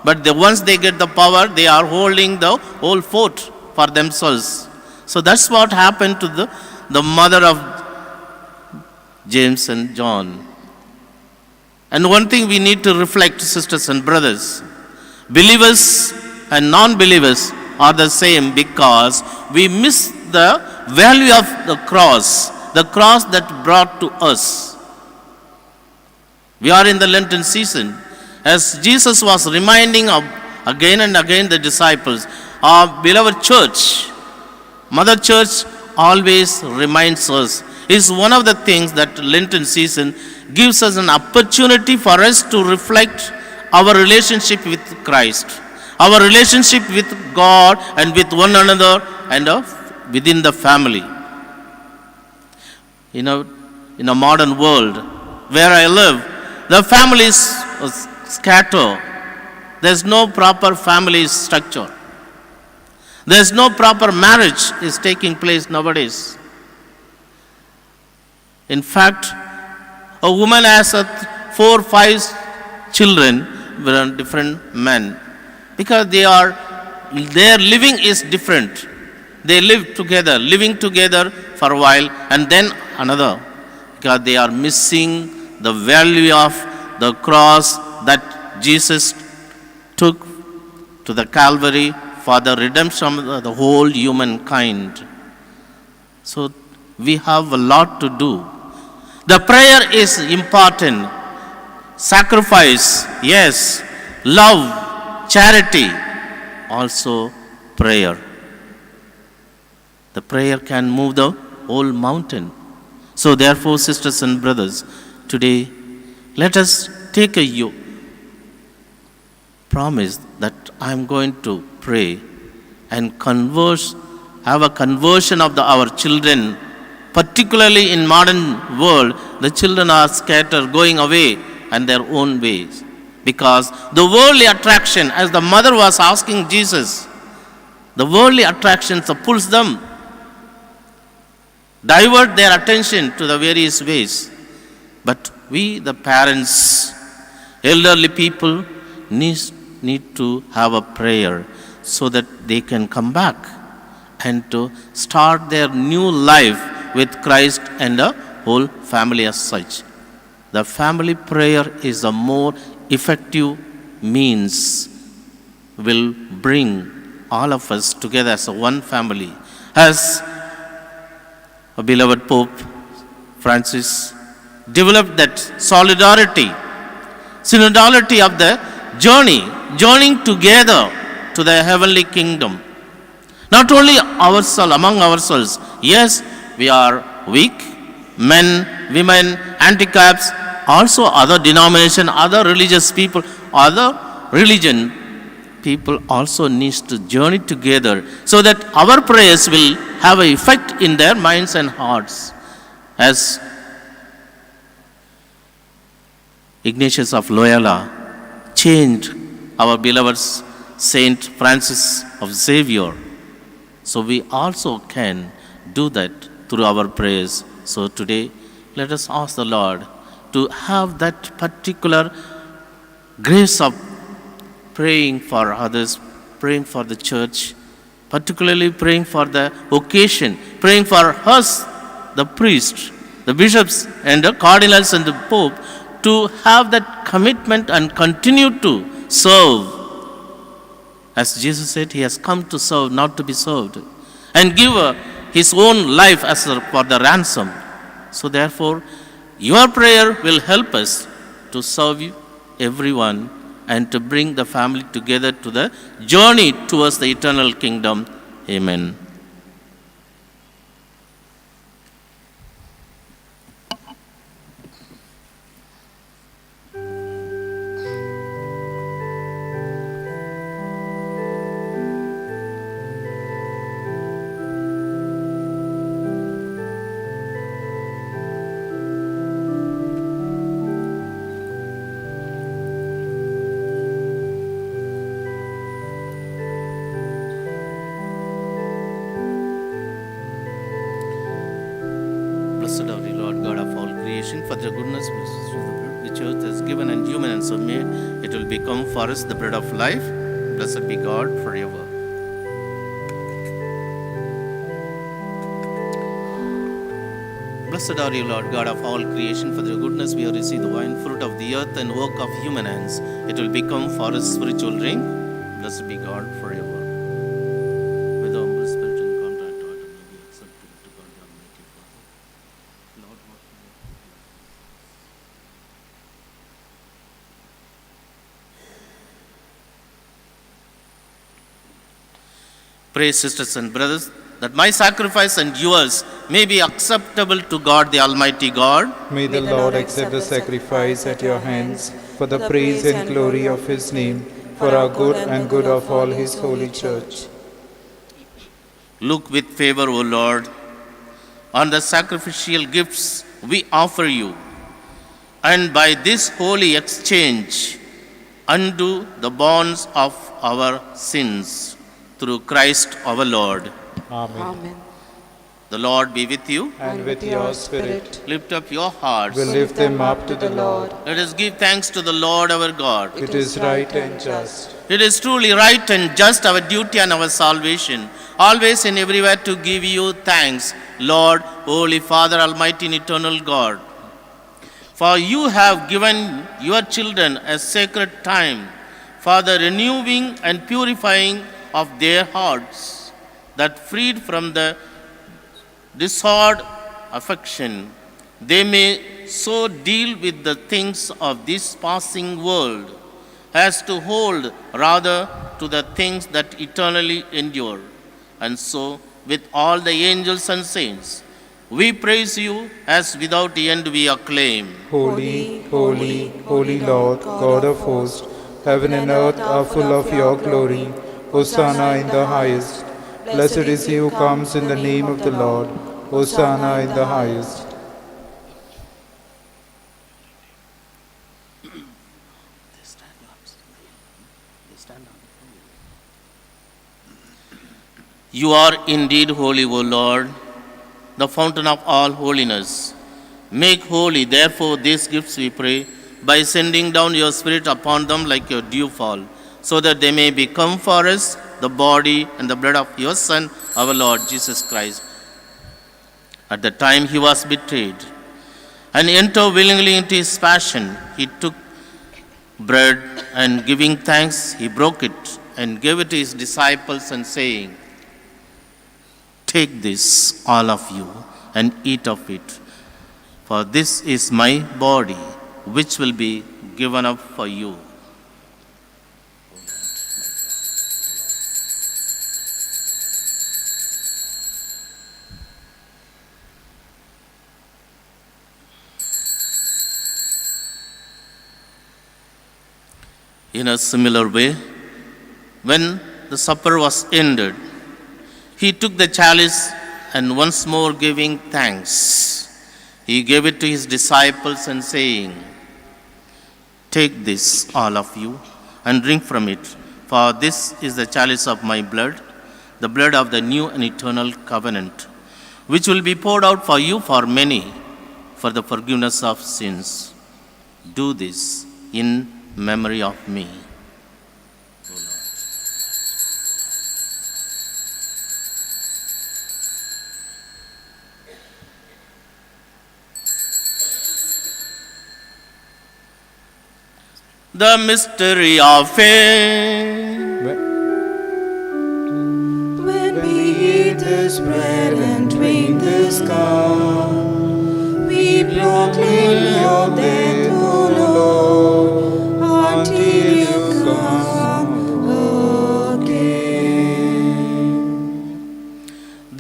but once they get the power, they are holding the whole fort for themselves. So that's what happened to the mother of James and John. And one thing we need to reflect, sisters and brothers, believers and non-believers are the same because we miss the value of the cross that brought to us. We are in the Lenten season. As Jesus was reminding of again and again the disciples, our beloved church, Mother Church always reminds us, is one of the things that Lenten season gives us an opportunity for us to reflect our relationship with Christ, our relationship with God and with one another and within the family. You know, in a modern world where I live, the families scatter. There's no proper family structure. There's no proper marriage is taking place nowadays. In fact, a woman has 4 or 5 children with different men because their living is different. They live together, living together for a while and then another, because they are missing the value of the cross that Jesus took to the Calvary for the redemption of the whole humankind. So we have a lot to do. The prayer is important. Sacrifice, yes. Love, charity, also prayer. The prayer can move the whole mountain. So therefore, sisters and brothers, today let us take a promise that I am going to pray and have a conversion of our children. Particularly in modern world, the children are scattered, going away and their own ways. Because the worldly attraction, as the mother was asking Jesus, the worldly attractions pulls them, divert their attention to the various ways. But we, the parents, elderly people, need to have a prayer so that they can come back and to start their new life with Christ and the whole family as such. The family prayer is a more effective means, will bring all of us together as one family. As a beloved Pope Francis developed that solidarity, synodality of the journeying together to the heavenly kingdom. Not only among ourselves, yes, we are weak, men, women, handicaps, also other denomination, other religious people, other religion people also needs to journey together so that our prayers will have an effect in their minds and hearts. As Ignatius of Loyola changed our beloved Saint Francis of Xavier, so we also can do that through our prayers. So today, let us ask the Lord to have that particular grace of praying for others, praying for the church, particularly praying for the occasion, praying for us, the priests, the bishops, and the cardinals and the pope, to have that commitment and continue to serve. As Jesus said, he has come to serve, not to be served, and give his own life for the ransom. So therefore, your prayer will help us to serve everyone and to bring the family together to the journey towards the eternal kingdom. Amen. Blessed are the Lord God of all creation, for the goodness which earth has given and humans have made, it will become for us the bread of life. Blessed be God forever. Blessed are you, Lord God of all creation, for the goodness we have received the wine fruit of the earth and work of human hands. It will become for us spiritual drink. Blessed be God forever. With the humble spirit and contrite heart, may we accept to God the Almighty Father. Lord, what Pray, sisters and brothers, that my sacrifice and yours may be acceptable to God, the Almighty God. May the Lord accept the sacrifice at your hands for the praise and glory of his name, for our good and good of all his holy church. Look with favor, O Lord, on the sacrificial gifts we offer you, and by this holy exchange, undo the bonds of our sins through Christ our Lord. Amen. Amen. The Lord be with you. And with your spirit, Lift up your hearts. we lift them up to the Lord. Let us give thanks to the Lord our God. It is right and just. It is truly right and just, our duty and our salvation, always and everywhere to give you thanks, Lord, Holy Father, Almighty and eternal God. For you have given your children a sacred time for the renewing and purifying of their hearts, that freed from the disordered affection, they may so deal with the things of this passing world as to hold rather to the things that eternally endure. And so, with all the angels and saints, we praise you as without end we acclaim. Holy, holy, holy Lord, God of hosts, heaven and earth are full of your glory. Hosanna in the highest. Blessed is he who comes in the name of the Lord. Hosanna in the highest. You are indeed holy, O Lord, the fountain of all holiness. Make holy, therefore, these gifts, we pray, by sending down your Spirit upon them like your dewfall, so that they may become for us the body and the blood of your Son, our Lord Jesus Christ. At the time he was betrayed and entered willingly into his passion, he took bread and giving thanks, he broke it and gave it to his disciples and saying, "Take this, all of you, and eat of it, for this is my body, which will be given up for you." In a similar way, when the supper was ended, he took the chalice and once more giving thanks, he gave it to his disciples and saying, "Take this, all of you, and drink from it, for this is the chalice of my blood, the blood of the new and eternal covenant, which will be poured out for you for many for the forgiveness of sins. Do this in memory of me." The mystery of faith. When we eat this bread and drink this cup, we proclaim your death, O Lord, until you come again.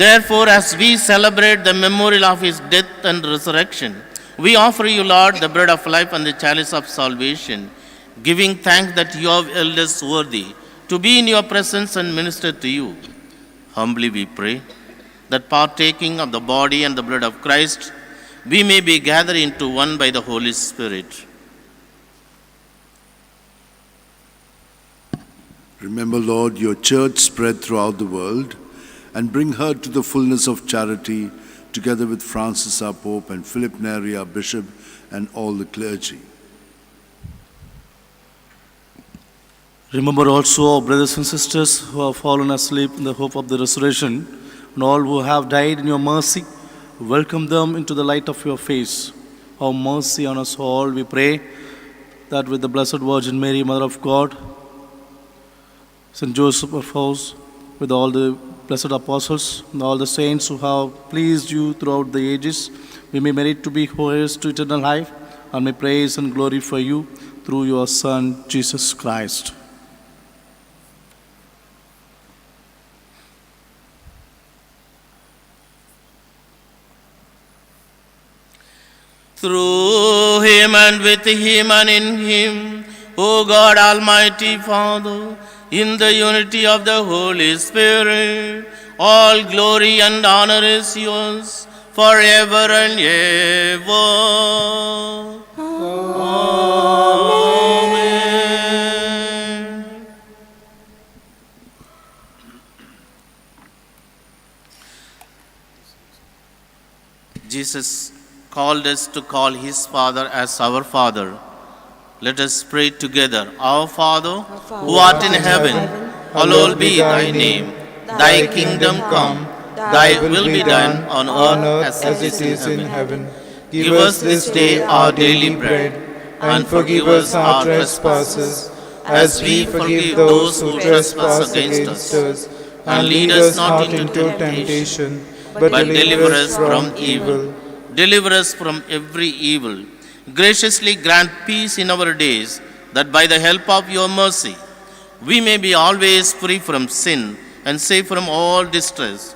Therefore, as we celebrate the memorial of his death and resurrection, we offer you, Lord, the bread of life and the chalice of salvation, giving thanks that you have held us worthy to be in your presence and minister to you. Humbly we pray that partaking of the body and the blood of Christ, we may be gathered into one by the Holy Spirit. Remember, Lord, your church spread throughout the world and bring her to the fullness of charity, together with Francis our Pope and Philip Neri our Bishop and all the clergy. Remember also our brothers and sisters who have fallen asleep in the hope of the resurrection, and all who have died in your mercy. Welcome them into the light of your face. Have mercy on us all, we pray, that with the Blessed Virgin Mary, Mother of God, St. Joseph of House, with all the blessed apostles and all the saints who have pleased you throughout the ages, we may merit to be heirs to eternal life, and may praise and glorify you through your Son, Jesus Christ. Through him and with him and in him, O God, Almighty Father, in the unity of the Holy Spirit, all glory and honor is yours forever and ever. Amen. Jesus called us to call his Father as our Father. Let us pray together. Our Father, who art in heaven, hallowed be thy name. Thy kingdom come, thy will be done on earth as it is in heaven. Give us this day our daily bread, and forgive us our trespasses, as we forgive those who trespass against us. And lead us not into temptation, but deliver us from evil. Deliver us from every evil. Graciously grant peace in our days, that by the help of your mercy, we may be always free from sin and safe from all distress.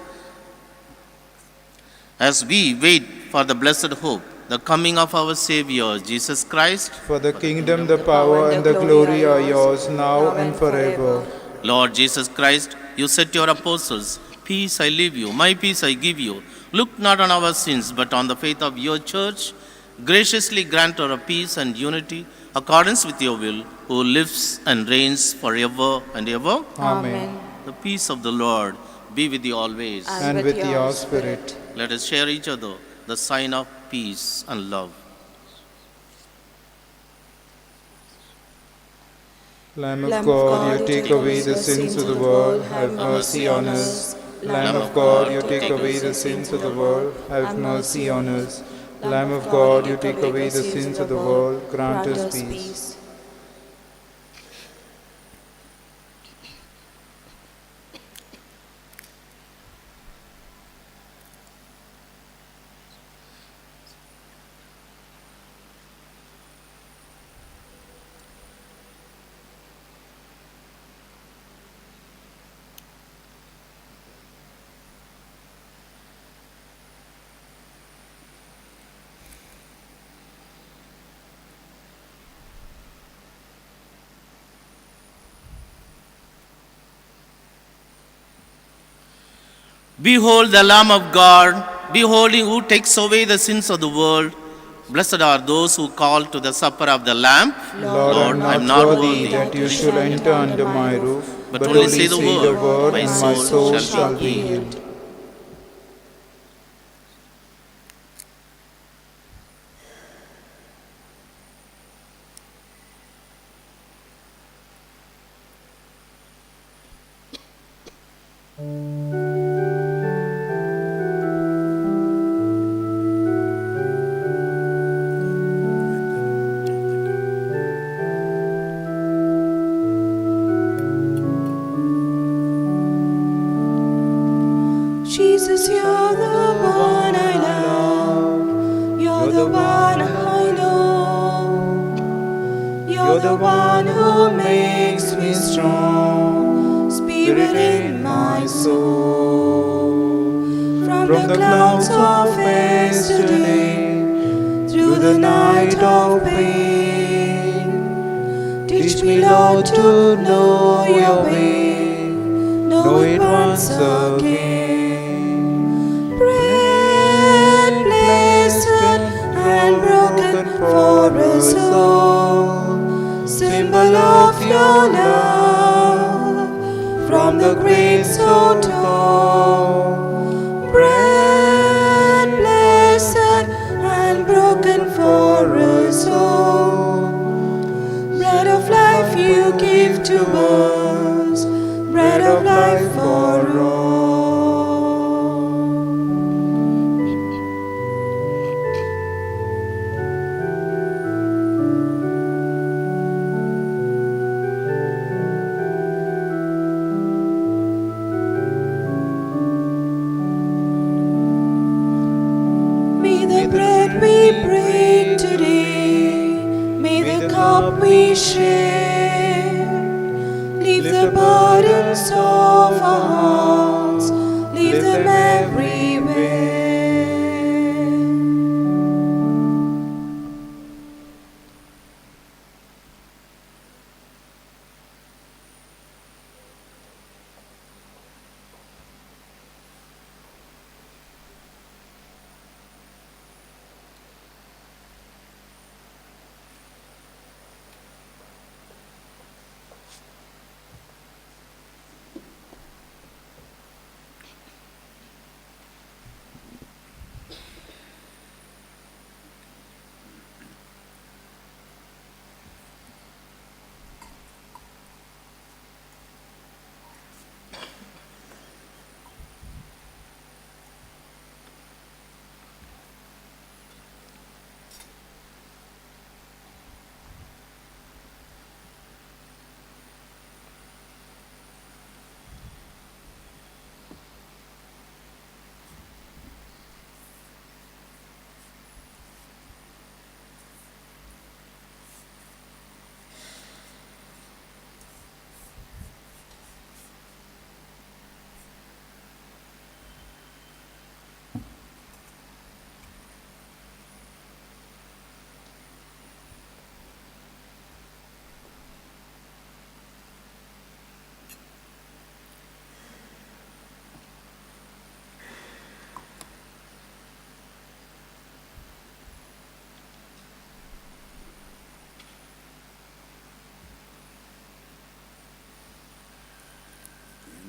As we wait for the blessed hope, the coming of our Savior, Jesus Christ. For the kingdom, the power, and the glory are yours, now and forever. Lord Jesus Christ, you said to your apostles, "Peace I leave you, my peace I give you. Look not on our sins, but on the faith of your church. Graciously grant her a peace and unity, accordance with your will, who lives and reigns forever and ever." Amen. The peace of the Lord be with you always. And with your spirit. Let us share each other the sign of peace and love. Lamb of God, you take away the sins of the world, have mercy on us. Lamb of God, you take away the sins of the world, have mercy on us. Lamb of God, you take away the sins of the world, grant us peace. Behold the Lamb of God, behold him who takes away the sins of the world. Blessed are those who call to the supper of the Lamb. Lord, I am not worthy that you should enter under my roof, but only say the word, and my soul shall be healed. Jesus, you're the one I love. You're the one I know. You're the one who makes me strong. Spirit in my soul. From the clouds of yesterday, through the night of pain, teach me, Lord, to know your way. Know it once again. Bread blessed and broken for us all, symbol of your love, from the grave so tall. Bread blessed and broken for us all, bread of life you give to us, bread of life for all. May the bread we break today, may the cup we share, leave the burdens of our hearts, leave them everywhere.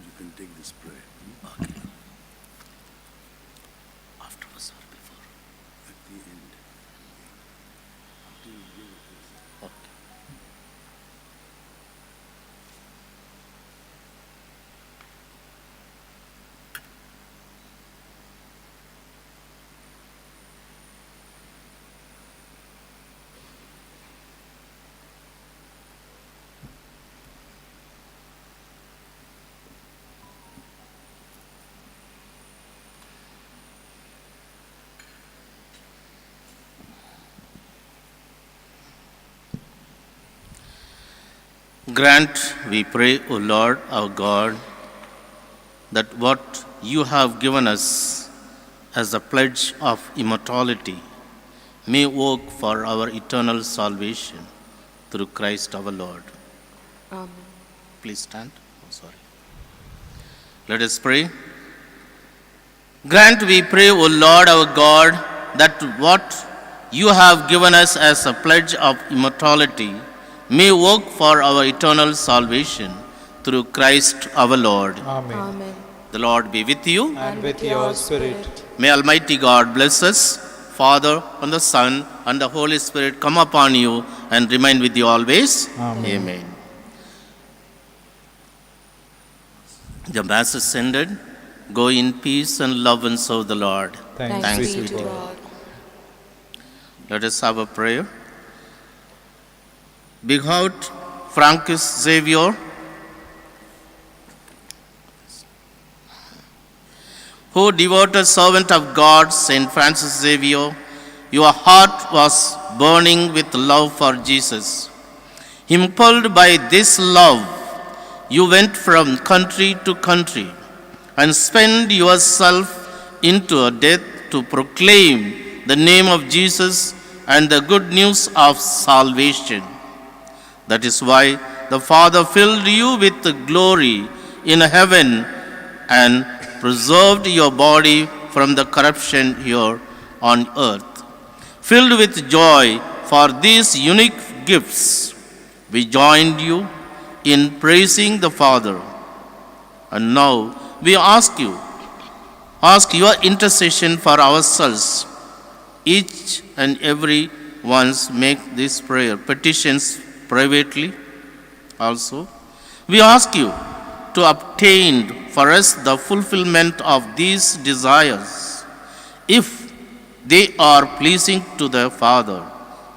You can take this prayer. Okay. Afterwards or before? At the end. After you give it. Okay. Grant, we pray, O Lord our God, that what you have given us as a pledge of immortality may work for our eternal salvation through Christ our Lord. Amen. Please stand. Oh, sorry. Let us pray. Grant, we pray, O Lord our God, that what you have given us as a pledge of immortality may work for our eternal salvation through Christ our Lord. Amen. Amen. The Lord be with you. And with your spirit. May Almighty God bless us, Father, and the Son, and the Holy Spirit come upon you and remain with you always. Amen. Amen. The Mass is ended. Go in peace and love and serve the Lord. Thanks be be to to God. Let us have a prayer. Behold, Francis Xavier, who devoted servant of God, Saint Francis Xavier, your heart was burning with love for Jesus. Impelled by this love, you went from country to country and spent yourself into a death to proclaim the name of Jesus and the good news of salvation. That is why the Father filled you with glory in heaven and preserved your body from the corruption here on earth. Filled with joy for these unique gifts, we joined you in praising the Father. And now we ask your intercession for ourselves. Each and every one's make this prayer, petitions privately also. We ask you to obtain for us the fulfillment of these desires, if they are pleasing to the Father,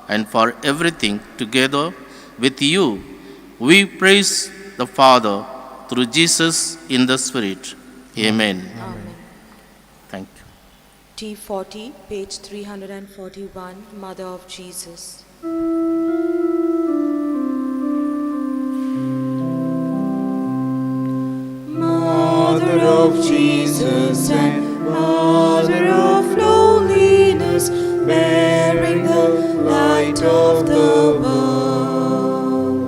and for everything together with you, we praise the Father through Jesus in the Spirit. Amen. Amen. Thank you. T40, page 341, Mother of Jesus. Mother of Jesus and Mother of lowliness, bearing the light of the world.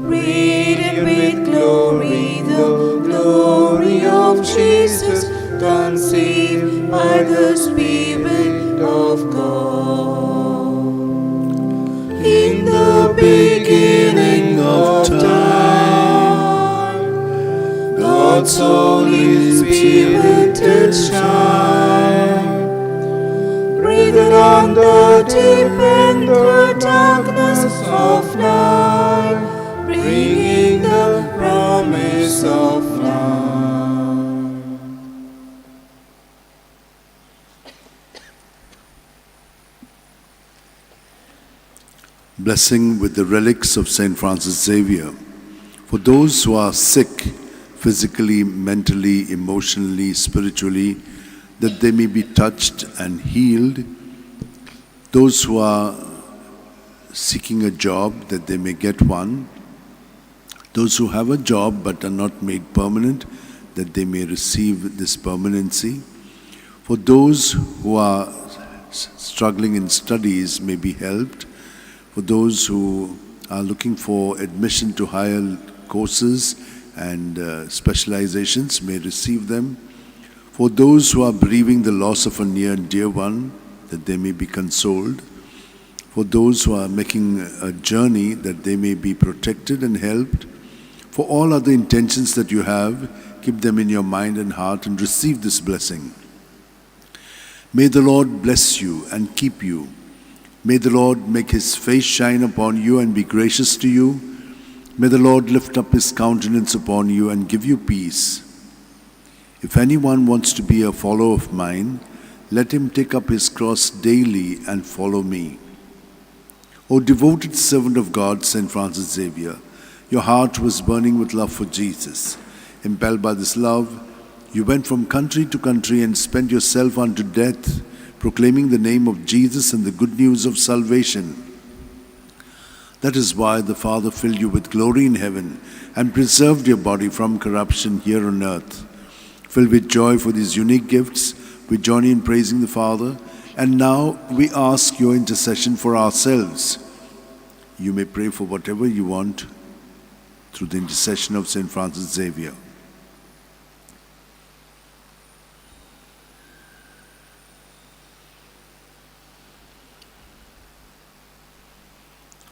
Radiant with glory, the glory of Jesus, conceived by the Spirit of God. In the beginning of time, God's Holy Spirit did shine, breathed on the deep and the darkness of night, bringing the promise of life. Blessing with the relics of Saint Francis Xavier. For those who are sick, physically, mentally, emotionally, spiritually, that they may be touched and healed. Those who are seeking a job, that they may get one. Those who have a job but are not made permanent, that they may receive this permanency. For those who are struggling in studies may be helped. For those who are looking for admission to higher courses and specializations may receive them. For those who are bereaving the loss of a near and dear one, that they may be consoled. For those who are making a journey, that they may be protected and helped. For all other intentions that you have, keep them in your mind and heart and receive this blessing. May the Lord bless you and keep you. May the Lord make his face shine upon you and be gracious to you. May the Lord lift up his countenance upon you and give you peace. If anyone wants to be a follower of mine, let him take up his cross daily and follow me. O devoted servant of God, Saint Francis Xavier, your heart was burning with love for Jesus. Impelled by this love, you went from country to country and spent yourself unto death, proclaiming the name of Jesus and the good news of salvation. That is why the Father filled you with glory in heaven and preserved your body from corruption here on earth. Filled with joy for these unique gifts, we join in praising the Father, and now we ask your intercession for ourselves. You may pray for whatever you want through the intercession of Saint Francis Xavier.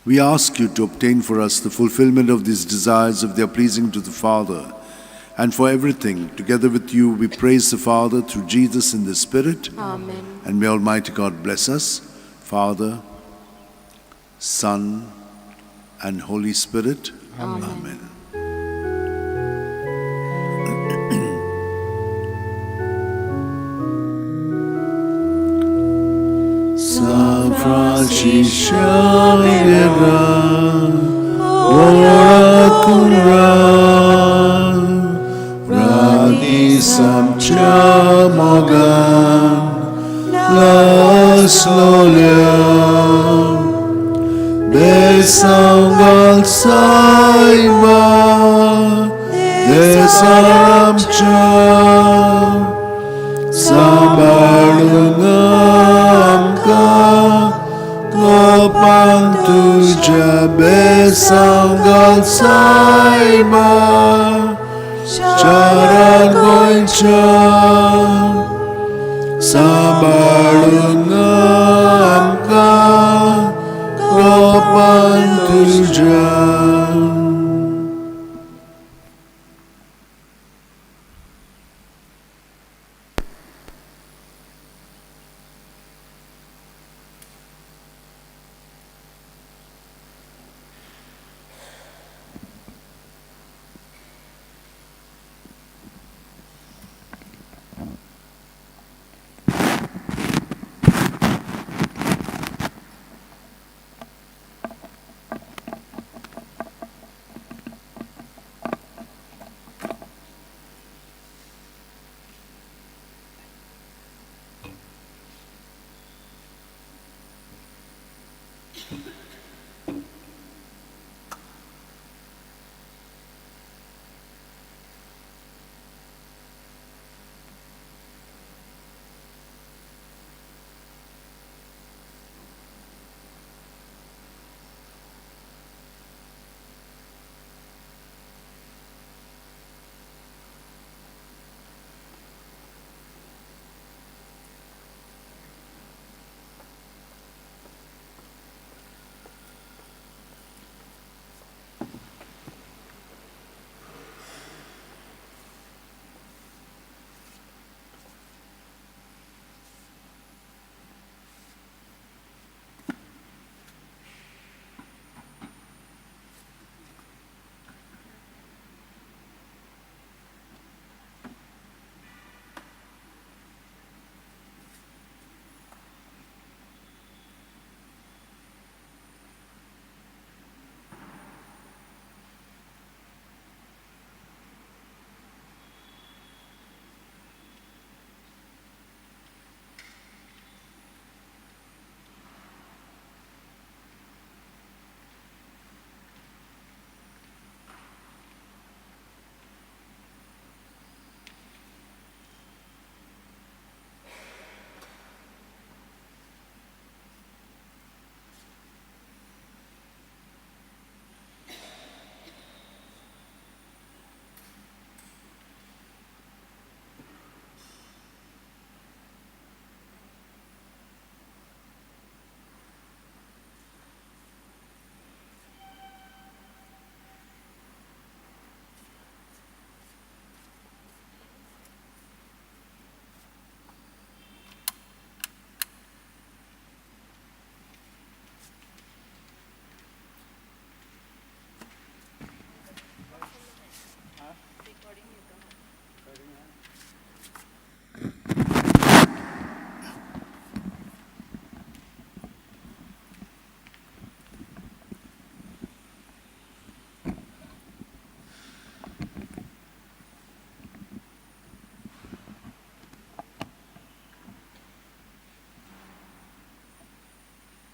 We ask you to obtain for us the fulfillment of these desires if they are pleasing to the Father. And for everything, together with you, we praise the Father through Jesus in the Spirit. Amen. And may Almighty God bless us, Father, Son, and Holy Spirit. Amen. San Francisco ora cura, radi samcha mogan, las lolem, besangal saima, desaramcha, sabarungamka, gopang tuja besangal saima, charagoincha, sabarungamka, gopang tuja.